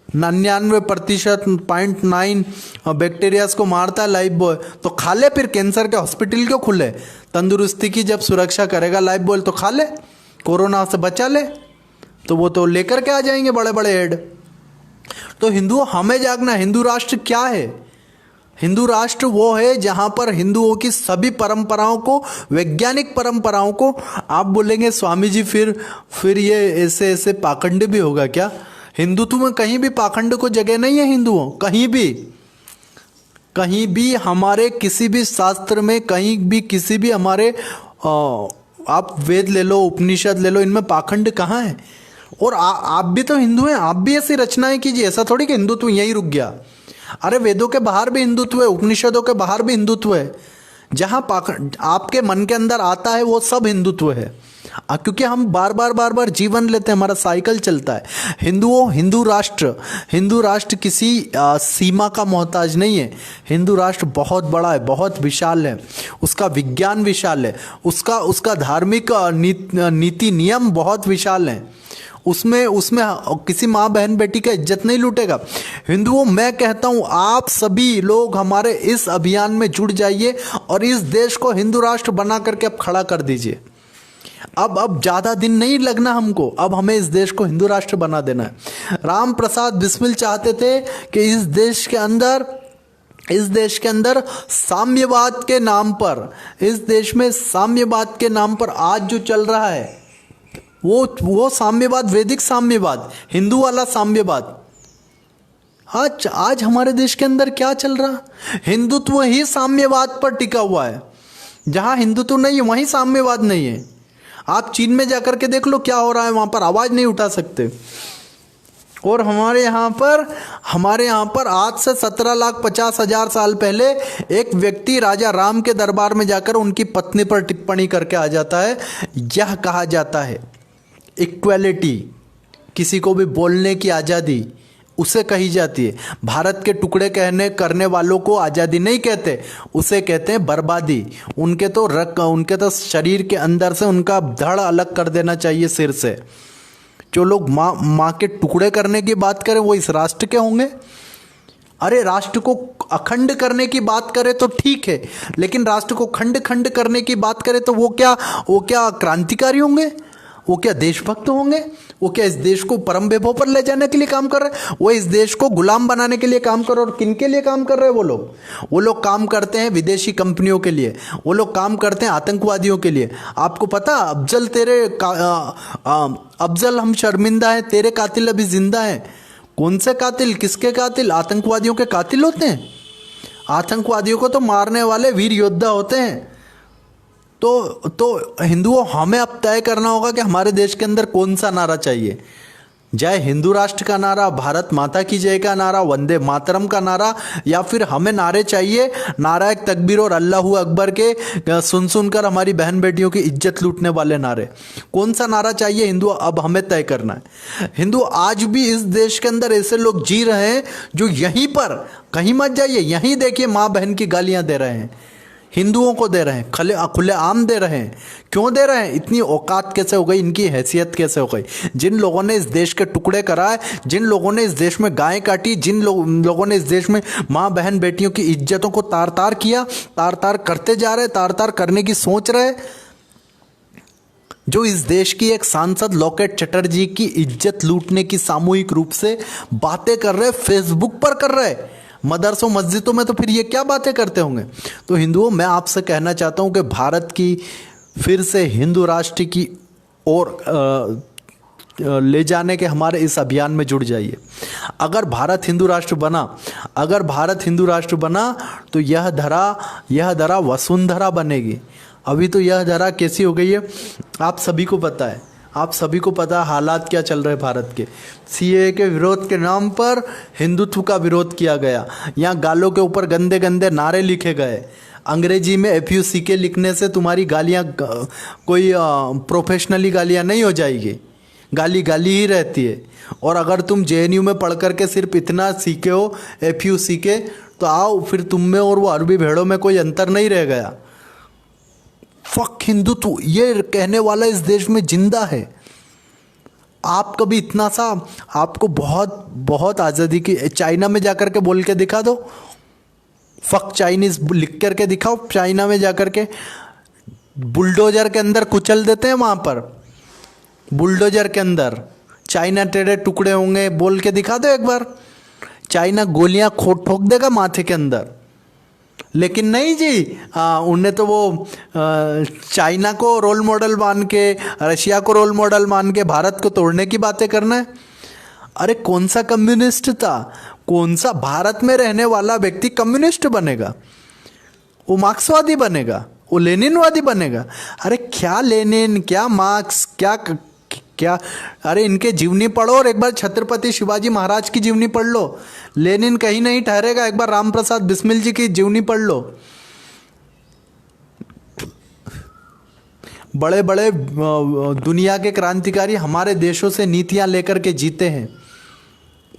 99.9 बैक्टीरियाज को मारता है लाइफ बॉय। तो खा ले, फिर कैंसर के हॉस्पिटल क्यों खुले? तंदुरुस्ती की जब सुरक्षा करेगा लाइफ बॉय तो खा ले, कोरोना से बचा ले, तो वो तो लेकर के आ जाएंगे बड़े बड़े एड। तो हिंदुओं हमें जागना, हिंदू राष्ट्र क्या है? हिंदू राष्ट्र वो है जहाँ पर हिंदुओं की सभी परंपराओं को, वैज्ञानिक परंपराओं को, आप बोलेंगे स्वामी जी फिर ये ऐसे ऐसे पाखंड भी होगा क्या? हिंदुत्व में कहीं भी पाखंड को जगह नहीं है। हिंदुओं कहीं भी हमारे किसी भी शास्त्र में, कहीं भी किसी भी हमारे आप वेद ले लो, उपनिषद ले लो, इनमें पाखंड कहाँ है? और आप भी तो हिंदू हैं, आप भी ऐसी रचनाएं कीजिए। ऐसा थोड़ी कि हिंदुत्व यहीं रुक गया। अरे वेदों के बाहर भी हिंदुत्व है, उपनिषदों के बाहर भी हिंदुत्व है। जहाँ पाखंड आपके मन के अंदर आता है वो सब हिंदुत्व है। क्योंकि हम बार बार जीवन लेते हैं, हमारा साइकिल चलता है। हिंदुओं, हिंदू राष्ट्र किसी सीमा का मोहताज नहीं है। हिंदू राष्ट्र बहुत बड़ा है, बहुत विशाल है, उसका विज्ञान विशाल है, उसका धार्मिक नीति नियम बहुत विशाल है। उसमें किसी माँ बहन बेटी का इज्जत नहीं लूटेगा। हिंदुओं, मैं कहता हूँ आप सभी लोग हमारे इस अभियान में जुड़ जाइए और इस देश को हिंदू राष्ट्र बना करके अब खड़ा कर दीजिए। अब ज़्यादा दिन नहीं लगना हमको, अब हमें इस देश को हिंदू राष्ट्र बना देना है। राम प्रसाद बिस्मिल चाहते थे कि इस देश के अंदर साम्यवाद के नाम पर, इस देश में साम्यवाद के नाम पर आज जो चल रहा है वो साम्यवाद, वैदिक साम्यवाद, हिंदू वाला साम्यवाद। आज हमारे देश के अंदर क्या चल रहा? हिंदुत्व ही साम्यवाद पर टिका हुआ है। जहां हिंदुत्व नहीं है वहीं साम्यवाद नहीं है। आप चीन में जाकर के देख लो क्या हो रहा है, वहां पर आवाज नहीं उठा सकते। और हमारे यहाँ पर आज से 17,50,000 साल पहले एक व्यक्ति राजा राम के दरबार में जाकर उनकी पत्नी पर टिप्पणी करके आ जाता है। यह कहा जाता है इक्वलिटी, किसी को भी बोलने की आज़ादी उसे कही जाती है। भारत के टुकड़े करने वालों को आज़ादी नहीं कहते, उसे कहते हैं बर्बादी। उनके तो शरीर के अंदर से उनका धड़ अलग कर देना चाहिए सिर से। जो लोग माँ के टुकड़े करने की बात करें वो इस राष्ट्र के होंगे? अरे राष्ट्र को अखंड करने की बात करें तो ठीक है, लेकिन राष्ट्र को खंड करने की बात करें तो वो क्या क्रांतिकारी होंगे? वो क्या देशभक्त होंगे? वो क्या इस देश को परम वैभव पर ले जाने के लिए काम कर रहे हैं? वो इस देश को गुलाम बनाने के लिए काम कर रहे हैं। और किन के लिए काम कर रहे हैं वो लोग काम करते हैं विदेशी कंपनियों के लिए, वो लोग काम करते हैं आतंकवादियों के लिए। आपको पता अफजल हम शर्मिंदा हैं, तेरे कातिल अभी जिंदा हैं। कौन से कातिल? किसके कातिल? आतंकवादियों के कातिल होते हैं। आतंकवादियों को तो मारने वाले वीर योद्धा होते हैं। तो हिंदुओं, हमें अब तय करना होगा कि हमारे देश के अंदर कौन सा नारा चाहिए। जय हिंदू राष्ट्र का नारा, भारत माता की जय का नारा, वंदे मातरम का नारा, या फिर हमें नारे चाहिए नारा एक तकबीर और अल्लाहू अकबर के सुनकर हमारी बहन बेटियों की इज्जत लूटने वाले नारे? कौन सा नारा चाहिए हिंदू? अब हमें तय करना है। हिंदू, आज भी इस देश के अंदर ऐसे लोग जी रहे हैं जो यहीं पर, कहीं मत जाइए, यहीं देखिए माँ बहन की गालियां दे रहे हैं। हिंदुओं को दे रहे हैं, खुले आम दे रहे हैं। क्यों दे रहे हैं? इतनी औकात कैसे हो गई, इनकी हैसियत कैसे हो गई? जिन लोगों ने इस देश के टुकड़े कराए, जिन लोगों ने इस देश में गायें काटी, जिन लोगों ने इस देश में माँ बहन बेटियों की इज्जतों को तार तार किया, तार तार करते जा रहे, तार तार करने की सोच रहे, जो इस देश की एक सांसद लॉकेट चटर्जी की इज्जत लूटने की सामूहिक रूप से बातें कर रहे, फेसबुक पर कर रहे, मदरसों मस्जिदों में तो फिर ये क्या बातें करते होंगे? तो हिंदुओं, मैं आपसे कहना चाहता हूं कि भारत की फिर से हिंदू राष्ट्र की ओर ले जाने के हमारे इस अभियान में जुड़ जाइए। अगर भारत हिंदू राष्ट्र बना, अगर भारत हिंदू राष्ट्र बना तो यह धरा वसुंधरा बनेगी। अभी तो यह धरा कैसी हो गई है आप सभी को पता है, आप सभी को पता है हालात क्या चल रहे हैं भारत के। सीएए के विरोध के नाम पर हिंदुत्व का विरोध किया गया, यहाँ गालों के ऊपर गंदे गंदे नारे लिखे गए। अंग्रेजी में FUCK लिखने से तुम्हारी गालियाँ कोई प्रोफेशनली गालियाँ नहीं हो जाएगी, गाली गाली ही रहती है। और अगर तुम JNU में पढ़ करके सिर्फ इतना सीखे हो FUCK, तो आओ फिर तुम में और वो अरबी भेड़ों में कोई अंतर नहीं रह गया। फक हिंदुत्व ये कहने वाला इस देश में जिंदा है। आप कभी इतना सा, आपको बहुत बहुत आज़ादी की, चाइना में जाकर के बोल के दिखा दो, फक चाइनीज लिख करके दिखाओ, चाइना में जाकर के बुलडोजर के अंदर कुचल देते हैं, वहाँ पर बुलडोजर के अंदर चाइना तेरे टुकड़े होंगे बोल के दिखा दो एक बार, चाइना गोलियां ठोक देगा माथे के अंदर। लेकिन नहीं जी, उन्हें तो वो चाइना को रोल मॉडल मान के, रशिया को रोल मॉडल मान के भारत को तोड़ने की बातें करना है। अरे कौन सा कम्युनिस्ट था, कौन सा भारत में रहने वाला व्यक्ति कम्युनिस्ट बनेगा? वो मार्क्सवादी बनेगा, वो लेनिनवादी बनेगा? अरे क्या लेनिन, क्या मार्क्स, क्या क्या? अरे इनके जीवनी पढ़ो और एक बार छत्रपति शिवाजी महाराज की जीवनी पढ़ लो। लेनिन कहीं नहीं ठहरेगा, एक बार राम प्रसाद बिस्मिल जी की जीवनी पढ़ लो। बड़े बड़े दुनिया के क्रांतिकारी हमारे देशों से नीतियां लेकर के जीते हैं।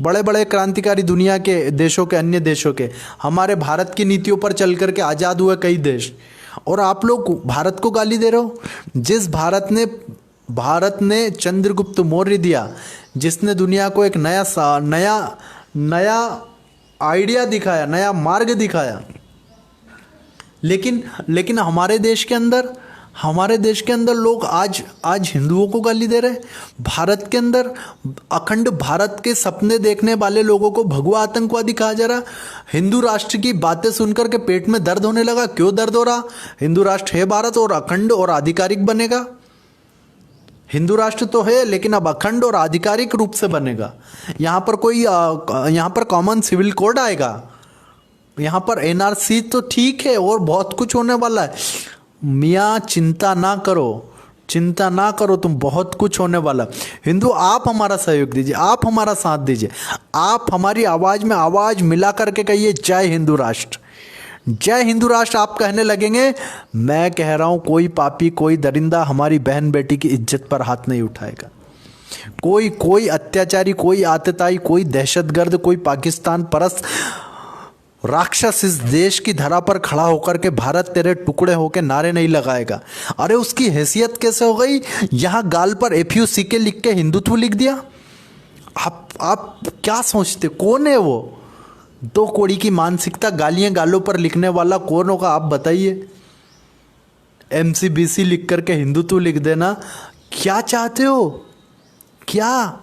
बड़े बड़े क्रांतिकारी दुनिया के देशों के, अन्य देशों के, हमारे भारत की नीतियों पर चल करके आज़ाद हुए कई देश। और आप लोग भारत को गाली दे रहे हो। जिस भारत ने चंद्रगुप्त मौर्य दिया, जिसने दुनिया को एक नया आइडिया दिखाया, नया मार्ग दिखाया। लेकिन हमारे देश के अंदर लोग आज हिंदुओं को गाली दे रहे हैं। भारत के अंदर अखंड भारत के सपने देखने वाले लोगों को भगवा आतंकवादी कहा जा रहा। हिंदू राष्ट्र की बातें सुनकर के पेट में दर्द होने लगा। क्यों दर्द हो रहा? हिंदू राष्ट्र है भारत और अखंड और आधिकारिक बनेगा। हिंदू राष्ट्र तो है लेकिन अब अखंड और आधिकारिक रूप से बनेगा। यहाँ पर कॉमन सिविल कोड आएगा, यहाँ पर NRC तो ठीक है और बहुत कुछ होने वाला है। मियाँ चिंता ना करो, तुम बहुत कुछ होने वाला। हिंदू आप हमारा सहयोग दीजिए, आप हमारा साथ दीजिए, आप हमारी आवाज़ में आवाज़ मिला करके कहिए जय हिंदू राष्ट्र, जय हिंदू राष्ट्र। आप कहने लगेंगे, मैं कह रहा हूं कोई पापी, कोई दरिंदा हमारी बहन बेटी की इज्जत पर हाथ नहीं उठाएगा। कोई अत्याचारी, कोई आतताई, कोई दहशतगर्द, कोई पाकिस्तान परस्त राक्षस इस देश की धरा पर खड़ा होकर के भारत तेरे टुकड़े होकर नारे नहीं लगाएगा। अरे उसकी हैसियत कैसे हो गई? यहां गाल पर FUCK लिख के हिंदुत्व लिख दिया। आप क्या सोचते, कौन है वो? 2 कौड़ी की मानसिकता, गालियां गालों पर लिखने वाला कौन होगा आप बताइए? MCBC लिख करके हिंदुत्व लिख देना। क्या चाहते हो? क्या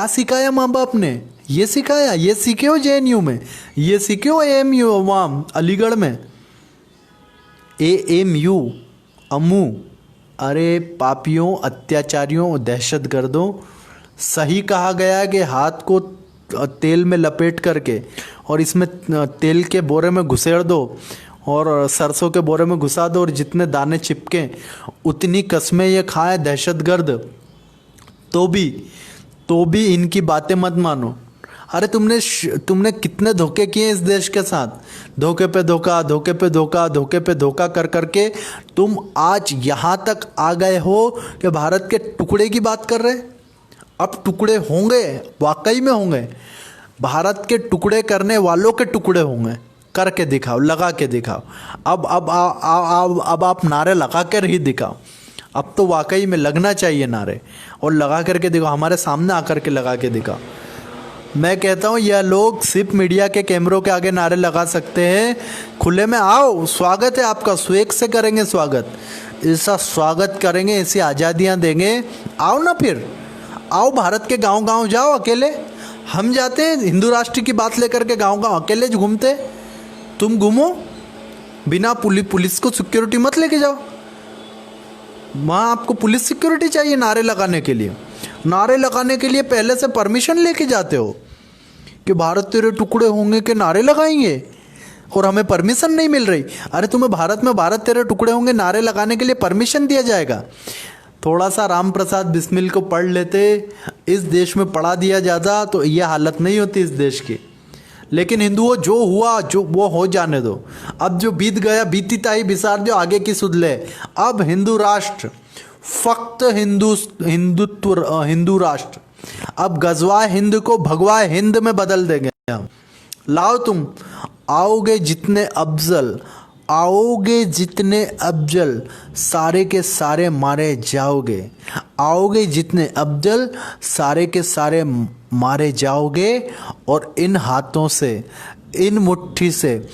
सिखाया माँ बाप ने? ये सिखाया? ये सीखे हो JNU में? ये सीखे हो AMU वहाँ अलीगढ़ में? AMU अमू। अरे पापियों, अत्याचारियों, दहशतगर्दों, सही कहा गया कि हाथ को तेल में लपेट करके और इसमें तेल के बोरे में घुसेड़ दो और सरसों के बोरे में घुसा दो और जितने दाने चिपके उतनी कस्में ये खाएं दहशतगर्द। तो भी इनकी बातें मत मानो। अरे तुमने कितने धोखे किए इस देश के साथ? धोखे पे धोखा, धोखे पे धोखा, धोखे पे धोखा कर करके तुम आज यहाँ तक आ गए हो कि भारत के टुकड़े की बात कर रहे। अब टुकड़े होंगे, वाकई में होंगे। भारत के टुकड़े करने वालों के टुकड़े होंगे। करके दिखाओ, लगा के दिखाओ। अब आप नारे लगा कर ही दिखाओ। अब तो वाकई में लगना चाहिए नारे, और लगा करके दिखाओ, हमारे सामने आकर के लगा के दिखाओ। मैं कहता हूँ यह लोग सिर्फ मीडिया के कैमरों के आगे नारे लगा सकते हैं, खुले में आओ, स्वागत है आपका, स्वेग से करेंगे स्वागत, ऐसा स्वागत करेंगे, ऐसी आज़ादियाँ देंगे। आओ ना, फिर आओ, भारत के गांव गांव जाओ अकेले। हम जाते हैं हिंदू राष्ट्र की बात लेकर के गांव गांव अकेले घूमते, तुम घूमो बिना पुलिस को सिक्योरिटी मत लेके जाओ। वहाँ आपको पुलिस सिक्योरिटी चाहिए नारे लगाने के लिए। नारे लगाने के लिए पहले से परमिशन लेके जाते हो कि भारत तेरे टुकड़े होंगे के नारे लगाएंगे, और हमें परमिशन नहीं मिल रही। अरे तुम्हें भारत में भारत तेरे टुकड़े होंगे नारे लगाने के लिए परमिशन दिया जाएगा। थोड़ा सा राम प्रसाद बिस्मिल को पढ़ लेते, इस देश में पढ़ा दिया जाता तो यह हालत नहीं होती इस देश की। लेकिन हिंदुओं, जो हुआ जो वो हो जाने दो। अब जो बीत गया बीती ताई बिसार दो, आगे की सुध ले। अब हिंदू राष्ट्र फक्त हिंदू राष्ट्र, अब गजवाए हिंद को भगवाए हिंद में बदल देंगे हम। लाओ तुम, आओगे जितने अफजल, आओगे जितने अफजल, सारे के सारे मारे जाओगे। आओगे जितने अफजल, सारे के सारे मारे जाओगे। और इन हाथों से, इन मुट्ठी से,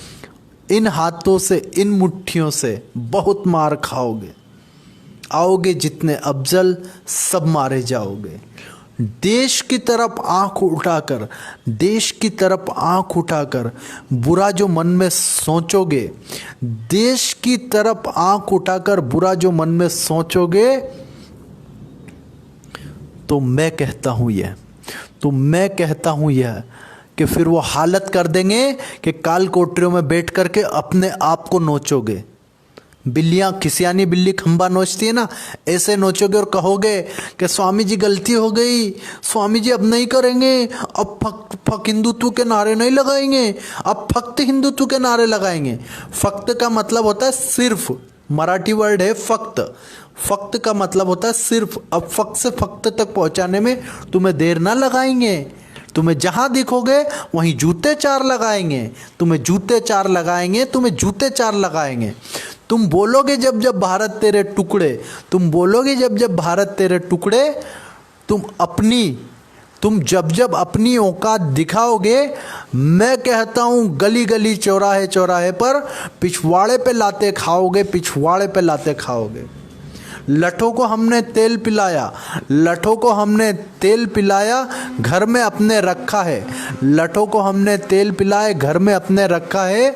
इन हाथों से, इन मुट्ठियों से बहुत मार खाओगे। आओगे जितने अफजल, सब मारे जाओगे। देश की तरफ आंख उठाकर, देश की तरफ आंख उठाकर बुरा जो मन में सोचोगे, देश की तरफ आंख उठाकर बुरा जो मन में सोचोगे, तो मैं कहता हूं यह कि फिर वो हालत कर देंगे कि काल कोठरियों में बैठ करके अपने आप को नोचोगे। बिल्लियाँ, खिसियानी बिल्ली खंबा नोचती है ना, ऐसे नोचोगे और कहोगे कि स्वामी जी गलती हो गई, स्वामी जी अब नहीं करेंगे, अब फक हिंदुत्व के नारे नहीं लगाएंगे, अब फक्त हिंदुत्व के नारे लगाएंगे। फक्त का मतलब होता है सिर्फ, मराठी वर्ड है फक्त। फक्त का मतलब होता है सिर्फ। अब फक्त से फक्त तक पहुंचाने में तुम्हें देर ना लगाएंगे। तुम्हें जहां दिखोगे वहीं जूते चार लगाएंगे, तुम्हें जूते चार लगाएंगे, तुम्हें जूते चार लगाएंगे। तुम बोलोगे जब जब भारत तेरे टुकड़े, तुम बोलोगे जब जब भारत तेरे टुकड़े, तुम जब जब अपनी औकात दिखाओगे, मैं कहता हूँ गली गली चौराहे चौराहे पर पिछवाड़े पे लाते खाओगे, पिछवाड़े पे लाते खाओगे। लठों को हमने तेल पिलाया, लठों को हमने तेल पिलाया, घर में अपने रखा है। लठों को हमने तेल पिलाए, घर में अपने रखा है।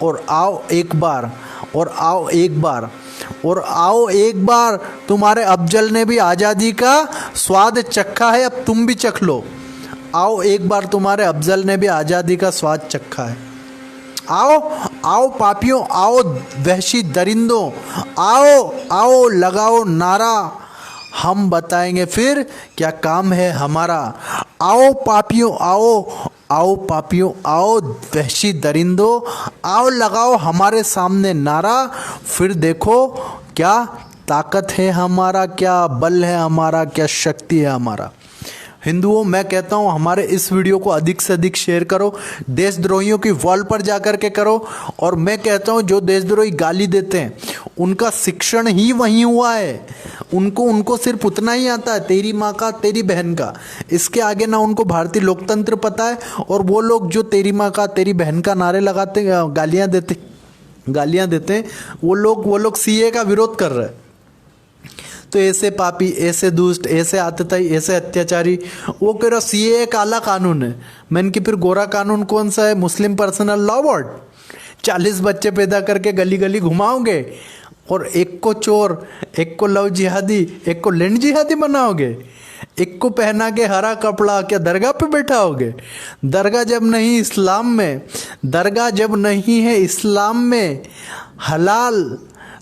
और आओ एक बार, और आओ एक बार, और आओ एक बार, तुम्हारे अफजल ने भी आज़ादी का स्वाद चखा है, अब तुम भी चख लो। आओ एक बार, तुम्हारे अफजल ने भी आज़ादी का स्वाद चखा है। आओ आओ पापियों, आओ वहशी दरिंदों, आओ आओ लगाओ नारा, हम बताएंगे फिर क्या काम है हमारा। आओ पापियों, आओ आओ पापियों, आओ वहशी दरिंदों, आओ लगाओ हमारे सामने नारा, फिर देखो क्या ताकत है हमारा, क्या बल है हमारा, क्या शक्ति है हमारा। हिंदुओं, मैं कहता हूँ हमारे इस वीडियो को अधिक से अधिक शेयर करो, देशद्रोहियों की वॉल पर जा कर के करो। और मैं कहता हूँ जो देशद्रोही गाली देते हैं उनका शिक्षण ही वहीं हुआ है। उनको सिर्फ उतना ही आता है, तेरी माँ का, तेरी बहन का, इसके आगे ना उनको भारतीय लोकतंत्र पता है। और वो लोग जो तेरी माँ का, तेरी बहन का नारे लगाते, गालियाँ देते हैं, वो लोग सीए का विरोध कर रहे हैं। तो ऐसे पापी, ऐसे दुष्ट, ऐसे आतताई, ऐसे अत्याचारी, वो कह रहा सीए काला कानून है। मैंने कि फिर गोरा कानून कौन सा है? मुस्लिम पर्सनल लॉ बोर्ड। 40 बच्चे पैदा करके गली गली घुमाओगे, और एक को चोर, एक को लव जिहादी, एक को लैंड जिहादी बनाओगे, एक को पहना के हरा कपड़ा क्या दरगाह पे बैठाओगे? दरगाह जब नहीं इस्लाम में, दरगाह जब नहीं है इस्लाम में हलाल,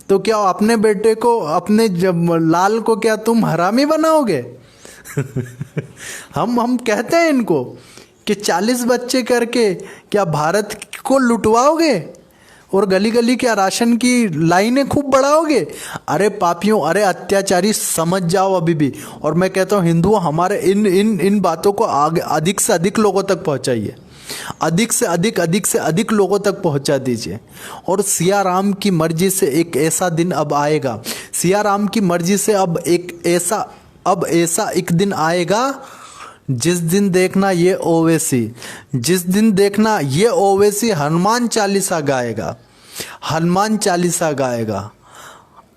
तो क्या अपने बेटे को, अपने जब लाल को क्या तुम हरामी बनाओगे? हम कहते हैं इनको कि 40 बच्चे करके क्या भारत को लुटवाओगे और गली गली क्या राशन की लाइनें खूब बढ़ाओगे? अरे पापियों, अरे अत्याचारी, समझ जाओ अभी भी। और मैं कहता हूँ हिंदुओं, हमारे इन बातों को आगे अधिक से अधिक लोगों तक पहुँचाइए। अधिक से अधिक लोगों तक पहुंचा दीजिए। और सिया राम की मर्जी से एक ऐसा दिन अब आएगा, सिया राम की मर्जी से अब ऐसा एक दिन आएगा जिस दिन देखना ये ओवैसी, हनुमान चालीसा गाएगा,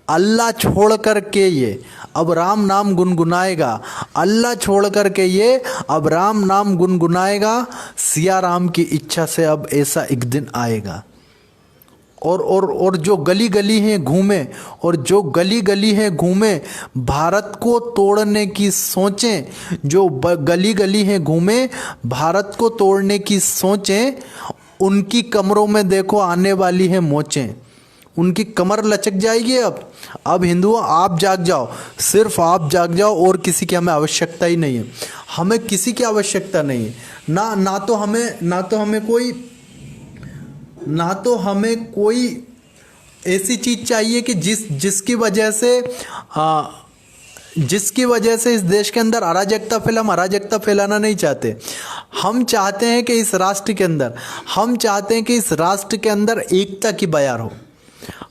अल्लाह छोड़ कर के ये अब राम नाम गुनगुनाएगा, सिया राम की इच्छा से अब ऐसा एक दिन आएगा। और जो गली गली हैं घूमे, भारत को तोड़ने की सोचें, भारत को तोड़ने की सोचें, उनकी कमरों में देखो आने वाली है मोचें, उनकी कमर लचक जाएगी। अब हिंदुओं आप जाग जाओ, सिर्फ आप जाग जाओ, और किसी की हमें आवश्यकता ही नहीं है, हमें किसी की आवश्यकता नहीं है, ना तो हमें कोई ऐसी चीज़ चाहिए कि जिसकी वजह से इस देश के अंदर अराजकता फैलाना नहीं चाहते। हम चाहते हैं कि इस राष्ट्र के अंदर एकता की बयार हो।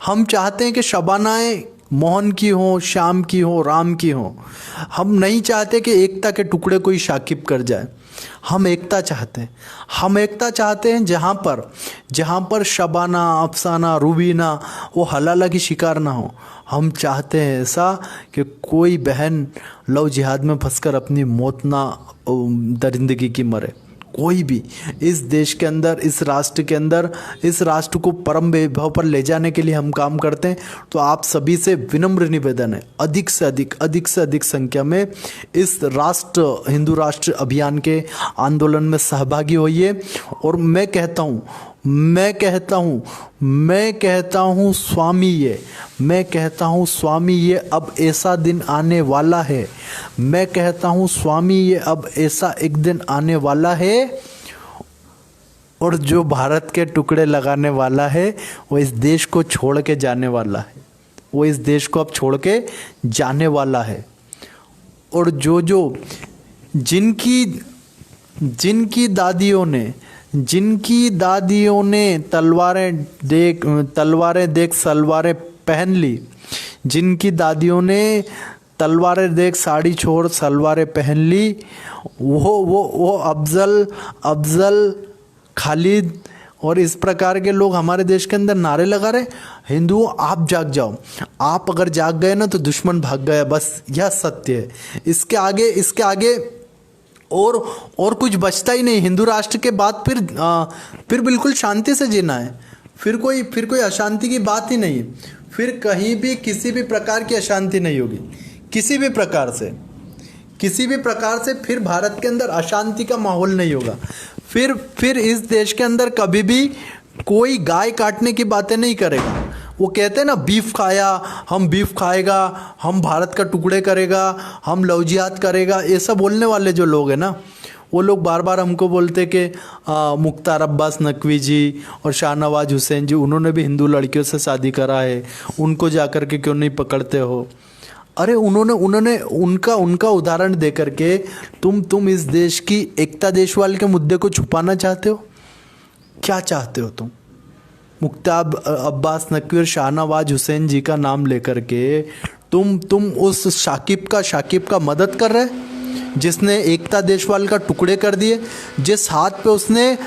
हम चाहते हैं कि शबानाएं मोहन की हो, श्याम की हो, राम की हो। हम नहीं चाहते कि एकता के टुकड़े कोई शाकिब कर जाए। हम एकता चाहते हैं जहाँ पर शबाना, अफसाना, रूबीना वो हलाला की शिकार ना हो। हम चाहते हैं ऐसा कि कोई बहन लव जिहाद में फंसकर अपनी मौत ना दरिंदगी की मरे। कोई भी इस देश के अंदर, इस राष्ट्र को परम वैभव पर ले जाने के लिए हम काम करते हैं। तो आप सभी से विनम्र निवेदन है, अधिक से अधिक संख्या में इस हिंदू राष्ट्र अभियान के आंदोलन में सहभागी होइए। और मैं कहता हूँ स्वामी ये अब ऐसा दिन आने वाला है, और जो भारत के टुकड़े लगाने वाला है वो इस देश को छोड़ के जाने वाला है, और जिनकी दादियों ने तलवारें देख सलवारें पहन ली, जिनकी दादियों ने तलवारें देख साड़ी छोड़ सलवारें पहन ली, वो अफजल खालिद और इस प्रकार के लोग हमारे देश के अंदर नारे लगा रहे। हिंदुओं आप जाग जाओ, आप अगर जाग गए ना तो दुश्मन भाग गया, बस यह सत्य है। इसके आगे और कुछ बचता ही नहीं। हिंदू राष्ट्र के बाद फिर बिल्कुल शांति से जीना है, फिर कोई अशांति की बात ही नहीं है, फिर कहीं भी किसी भी प्रकार की अशांति नहीं होगी, किसी भी प्रकार से फिर भारत के अंदर अशांति का माहौल नहीं होगा। फिर इस देश के अंदर कभी भी कोई गाय काटने की बातें नहीं करेगा। वो कहते हैं ना, बीफ खाया, हम बीफ खाएगा, हम भारत का टुकड़े करेगा, हम लव जिहाद करेगा, ये सब बोलने वाले जो लोग हैं ना, वो लोग बार बार हमको बोलते कि मुख्तार अब्बास नकवी जी और शाहनवाज हुसैन जी, उन्होंने भी हिंदू लड़कियों से शादी करा है, उनको जाकर के क्यों नहीं पकड़ते हो। अरे उन्होंने उनका उदाहरण दे करके तुम इस देश की एकता, देशवाल के मुद्दे को छुपाना चाहते हो। क्या चाहते हो तुम? मुख्तार अब्बास नकवी और शाहनवाज हुसैन जी का नाम लेकर के तुम उस शाकिब का मदद कर रहे, जिसने एकता देशवाल का टुकड़े कर दिए, जिस हाथ पे उसने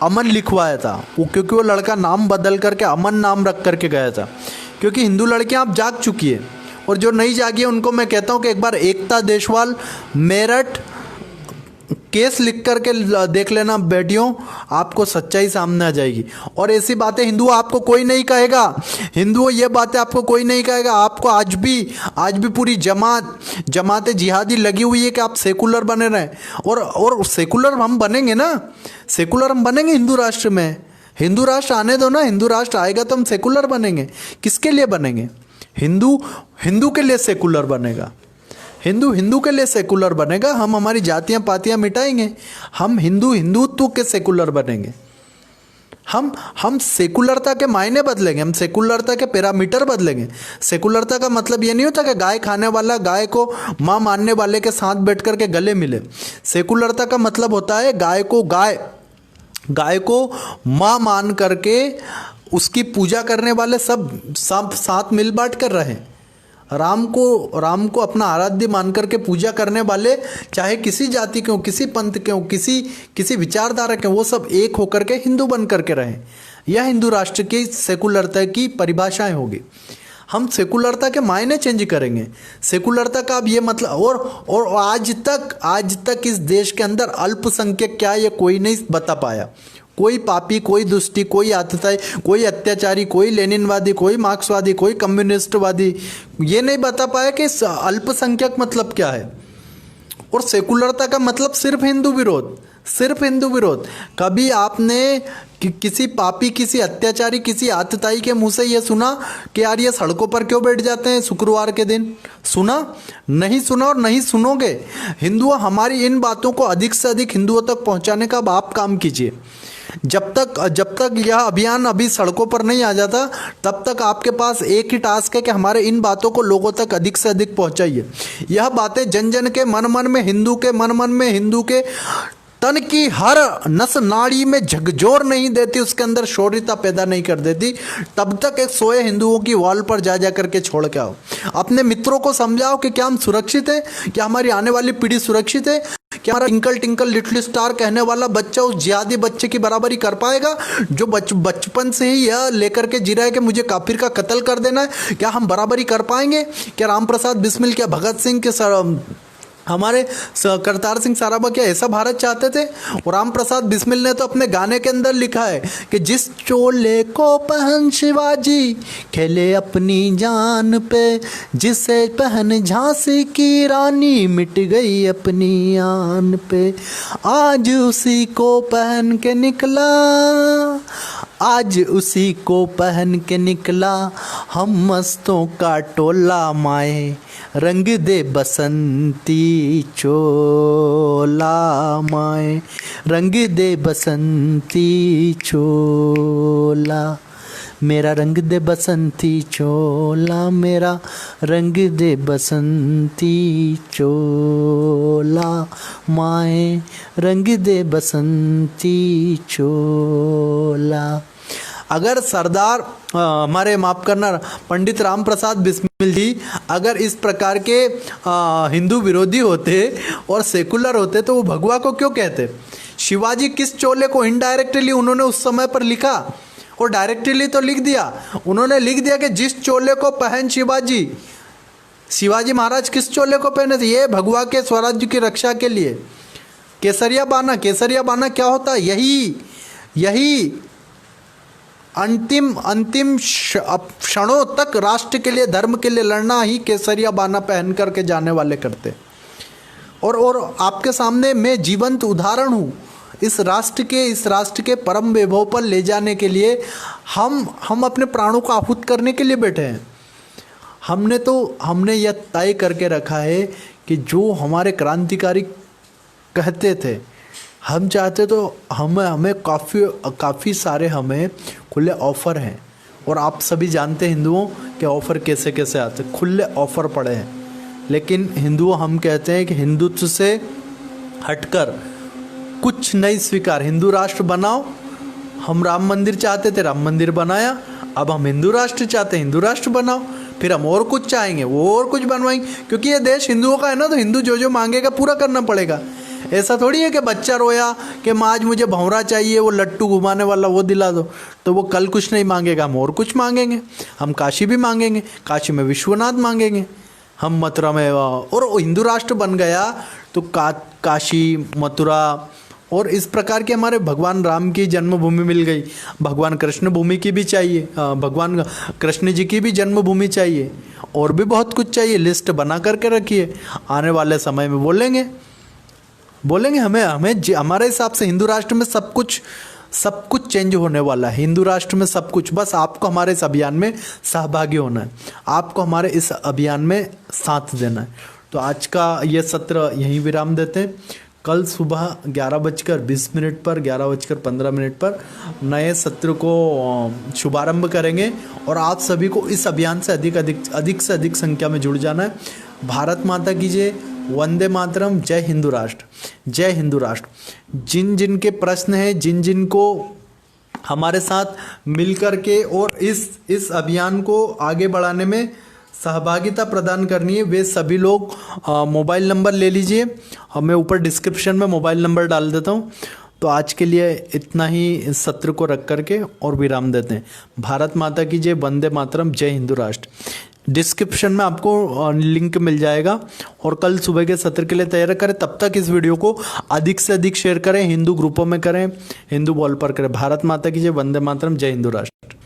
अमन लिखवाया था, वो क्योंकि वो लड़का नाम बदल करके अमन नाम रख करके गया था। क्योंकि हिंदू लड़कियां अब जाग चुकी है, और जो नहीं जागी है उनको मैं कहता हूं कि एक बार एकता देशवाल मेरठ केस लिख करके देख लेना बेटियों, आपको सच्चाई सामने आ जाएगी। और ऐसी बातें हिंदुओं आपको कोई नहीं कहेगा, ये बातें आपको कोई नहीं कहेगा। आपको आज भी पूरी जमात जिहादी लगी हुई है कि आप सेकुलर बने रहें, और सेकुलर हम बनेंगे ना, हिंदू राष्ट्र में। हिंदू राष्ट्र आने दो ना, हिंदू राष्ट्र आएगा तो हम सेकुलर बनेंगे। किसके लिए बनेंगे? हिंदू के लिए सेकुलर बनेगा, हिंदू के लिए सेकुलर बनेगा। हम हमारी जातियां पातियां मिटाएंगे, हम हिंदुत्व के सेकुलर बनेंगे। हम सेकुलरता के मायने बदलेंगे, हम सेकुलरता के पैरामीटर बदलेंगे। सेकुलरता का मतलब ये नहीं होता कि गाय खाने वाला गाय को मां मानने वाले के साथ बैठ कर के गले मिले। सेकुलरता का मतलब होता है गाय को गाय गाय को माँ मान करके उसकी पूजा करने वाले सब साथ मिल बांट कर रहे हैं। राम को अपना आराध्य मान करके पूजा करने वाले, चाहे किसी जाति के हो, किसी पंथ के हो, किसी विचारधारा के हो, वो सब एक होकर के हिंदू बन करके रहें। यह हिंदू राष्ट्र की सेकुलरता की परिभाषाएं होगी। हम सेकुलरता के मायने चेंज करेंगे। सेकुलरता का अब ये मतलब, और आज तक इस देश के अंदर अल्पसंख्यक क्या ये कोई नहीं बता पाया। कोई पापी, कोई दुष्टी, कोई आतताई, कोई अत्याचारी, कोई लेनिनवादी, कोई मार्क्सवादी, कोई कम्युनिस्टवादी ये नहीं बता पाया कि अल्पसंख्यक मतलब क्या है। और सेकुलरता का मतलब सिर्फ हिंदू विरोध, सिर्फ हिंदू विरोध। कभी आपने किसी पापी, किसी अत्याचारी, किसी आतताई के मुंह से ये सुना कि यार ये सड़कों पर क्यों बैठ जाते हैं शुक्रवार के दिन? सुना? नहीं सुना और नहीं सुनोगे। हिंदुओं, हमारी इन बातों को अधिक से अधिक हिंदुओं तक पहुंचाने का अब आप काम कीजिए। जब तक यह अभियान अभी सड़कों पर नहीं आ जाता, तब तक आपके पास एक ही टास्क है कि हमारे इन बातों को लोगों तक अधिक से अधिक पहुंचाइए। यह बातें जन जन के मन में, हिंदू के मन में, हिंदू के तन की हर नस नाड़ी में झकझोर नहीं देती, उसके अंदर शौर्यता पैदा नहीं कर देती, तब तक एक सोए हिंदुओं की वॉल पर जा करके छोड़ के आओ। अपने मित्रों को समझाओ कि क्या हम सुरक्षित हैं, क्या हमारी आने वाली पीढ़ी सुरक्षित है, क्या हमारा टिंकल टिंकल लिटिल स्टार कहने वाला बच्चा उस जिहादी बच्चे की बराबरी कर पाएगा जो बचपन से ही यह लेकर के जी रहा है कि मुझे काफिर का कत्ल कर देना है? क्या हम बराबरी कर पाएंगे? क्या राम प्रसाद बिस्मिल, क्या भगत सिंह के हमारे करतार सिंह सराभा क्या ऐसा भारत चाहते थे? और राम प्रसाद बिस्मिल ने तो अपने गाने के अंदर लिखा है कि जिस चोले को पहन शिवाजी खेले अपनी जान पे, जिसे पहन झांसी की रानी मिट गई अपनी आन पे। आज उसी को पहन के निकला, आज उसी को पहन के निकला हम मस्तों का टोला माए, रंग दे बसंती चोला माए, रंग दे बसंती चोला, मेरा रंग दे बसंती चोला, मेरा रंग दे बसंती चोला माए, रंग दे बसंती चोला। अगर सरदार हमारे माफ़ करना पंडित राम प्रसाद बिस्मिल जी अगर इस प्रकार के हिंदू विरोधी होते और सेकुलर होते तो वो भगवा को क्यों कहते? शिवाजी किस चोले को इनडायरेक्टली उन्होंने उस समय पर लिखा, और डायरेक्टली तो लिख दिया। उन्होंने लिख दिया कि जिस चोले को पहन शिवाजी महाराज किस चोले को पहने थे? ये भगवा के स्वराज्य की रक्षा के लिए। केसरिया बाना क्या होता है? यही अंतिम क्षणों तक राष्ट्र के लिए, धर्म के लिए लड़ना ही केसरिया बाना पहन करके जाने वाले करते। और आपके सामने मैं जीवंत उदाहरण हूँ। इस राष्ट्र के परम वैभव पर ले जाने के लिए हम अपने प्राणों को आहूत करने के लिए बैठे हैं। हमने यह तय करके रखा है कि जो हमारे क्रांतिकारी कहते थे, हम चाहते तो हमें काफ़ी सारे हमें खुले ऑफ़र हैं। और आप सभी जानते हैं हिंदुओं के ऑफ़र कैसे कैसे आते, खुले ऑफ़र पड़े हैं। लेकिन हिंदुओं हम कहते हैं कि हिंदुत्व से हटकर कुछ नहीं स्वीकार, हिंदू राष्ट्र बनाओ। हम राम मंदिर चाहते थे, राम मंदिर बनाया। अब हम हिंदू राष्ट्र चाहते हैं, हिंदू राष्ट्र बनाओ। फिर हम और कुछ चाहेंगे, वो और कुछ बनवाएंगे, क्योंकि ये देश हिंदुओं का है ना, तो हिंदू जो मांगेगा पूरा करना पड़ेगा। ऐसा थोड़ी है कि बच्चा रोया कि माँ आज मुझे भंवरा चाहिए, वो लट्टू घुमाने वाला वो दिला दो, तो वो कल कुछ नहीं मांगेगा, हम और कुछ मांगेंगे। हम काशी भी मांगेंगे, काशी में विश्वनाथ मांगेंगे, हम मथुरा में, और हिंदू राष्ट्र बन गया तो काशी, मथुरा, और इस प्रकार के हमारे भगवान राम की जन्मभूमि मिल गई। भगवान कृष्ण भूमि की भी चाहिए, भगवान कृष्ण जी की भी जन्मभूमि चाहिए, और भी बहुत कुछ चाहिए। लिस्ट बना करके रखिए, आने वाले समय में बोलेंगे हमें हमारे हिसाब से हिंदू राष्ट्र में सब कुछ चेंज होने वाला है। हिंदू राष्ट्र में सब कुछ, बस आपको हमारे इस अभियान में सहभागी होना है, आपको हमारे इस अभियान में साथ देना है। तो आज का ये सत्र यहीं विराम देते हैं। कल सुबह 11:20 पर 11:15 पर नए सत्र को शुभारंभ करेंगे, और आप सभी को इस अभियान से अधिक से अधिक संख्या में जुड़ जाना है। भारत माता की जय, वंदे मातरम, जय हिंदू राष्ट्र, जय हिंदू राष्ट्र। जिन जिन के प्रश्न हैं, जिन जिन को हमारे साथ मिलकर के और इस अभियान को आगे बढ़ाने में सहभागिता प्रदान करनी है, वे सभी लोग मोबाइल नंबर ले लीजिए। मैं ऊपर डिस्क्रिप्शन में मोबाइल नंबर डाल देता हूँ। तो आज के लिए इतना ही इस सत्र को रख करके और विराम देते हैं। भारत माता की जय, वंदे मातरम, जय हिंदू राष्ट्र। डिस्क्रिप्शन में आपको लिंक मिल जाएगा और कल सुबह के सत्र के लिए तैयार करें। तब तक इस वीडियो को अधिक से अधिक शेयर करें, हिंदू ग्रुपों में करें, हिंदू वॉल पर करें। भारत माता की जय, वंदे मातरम, जय हिंदू राष्ट्र।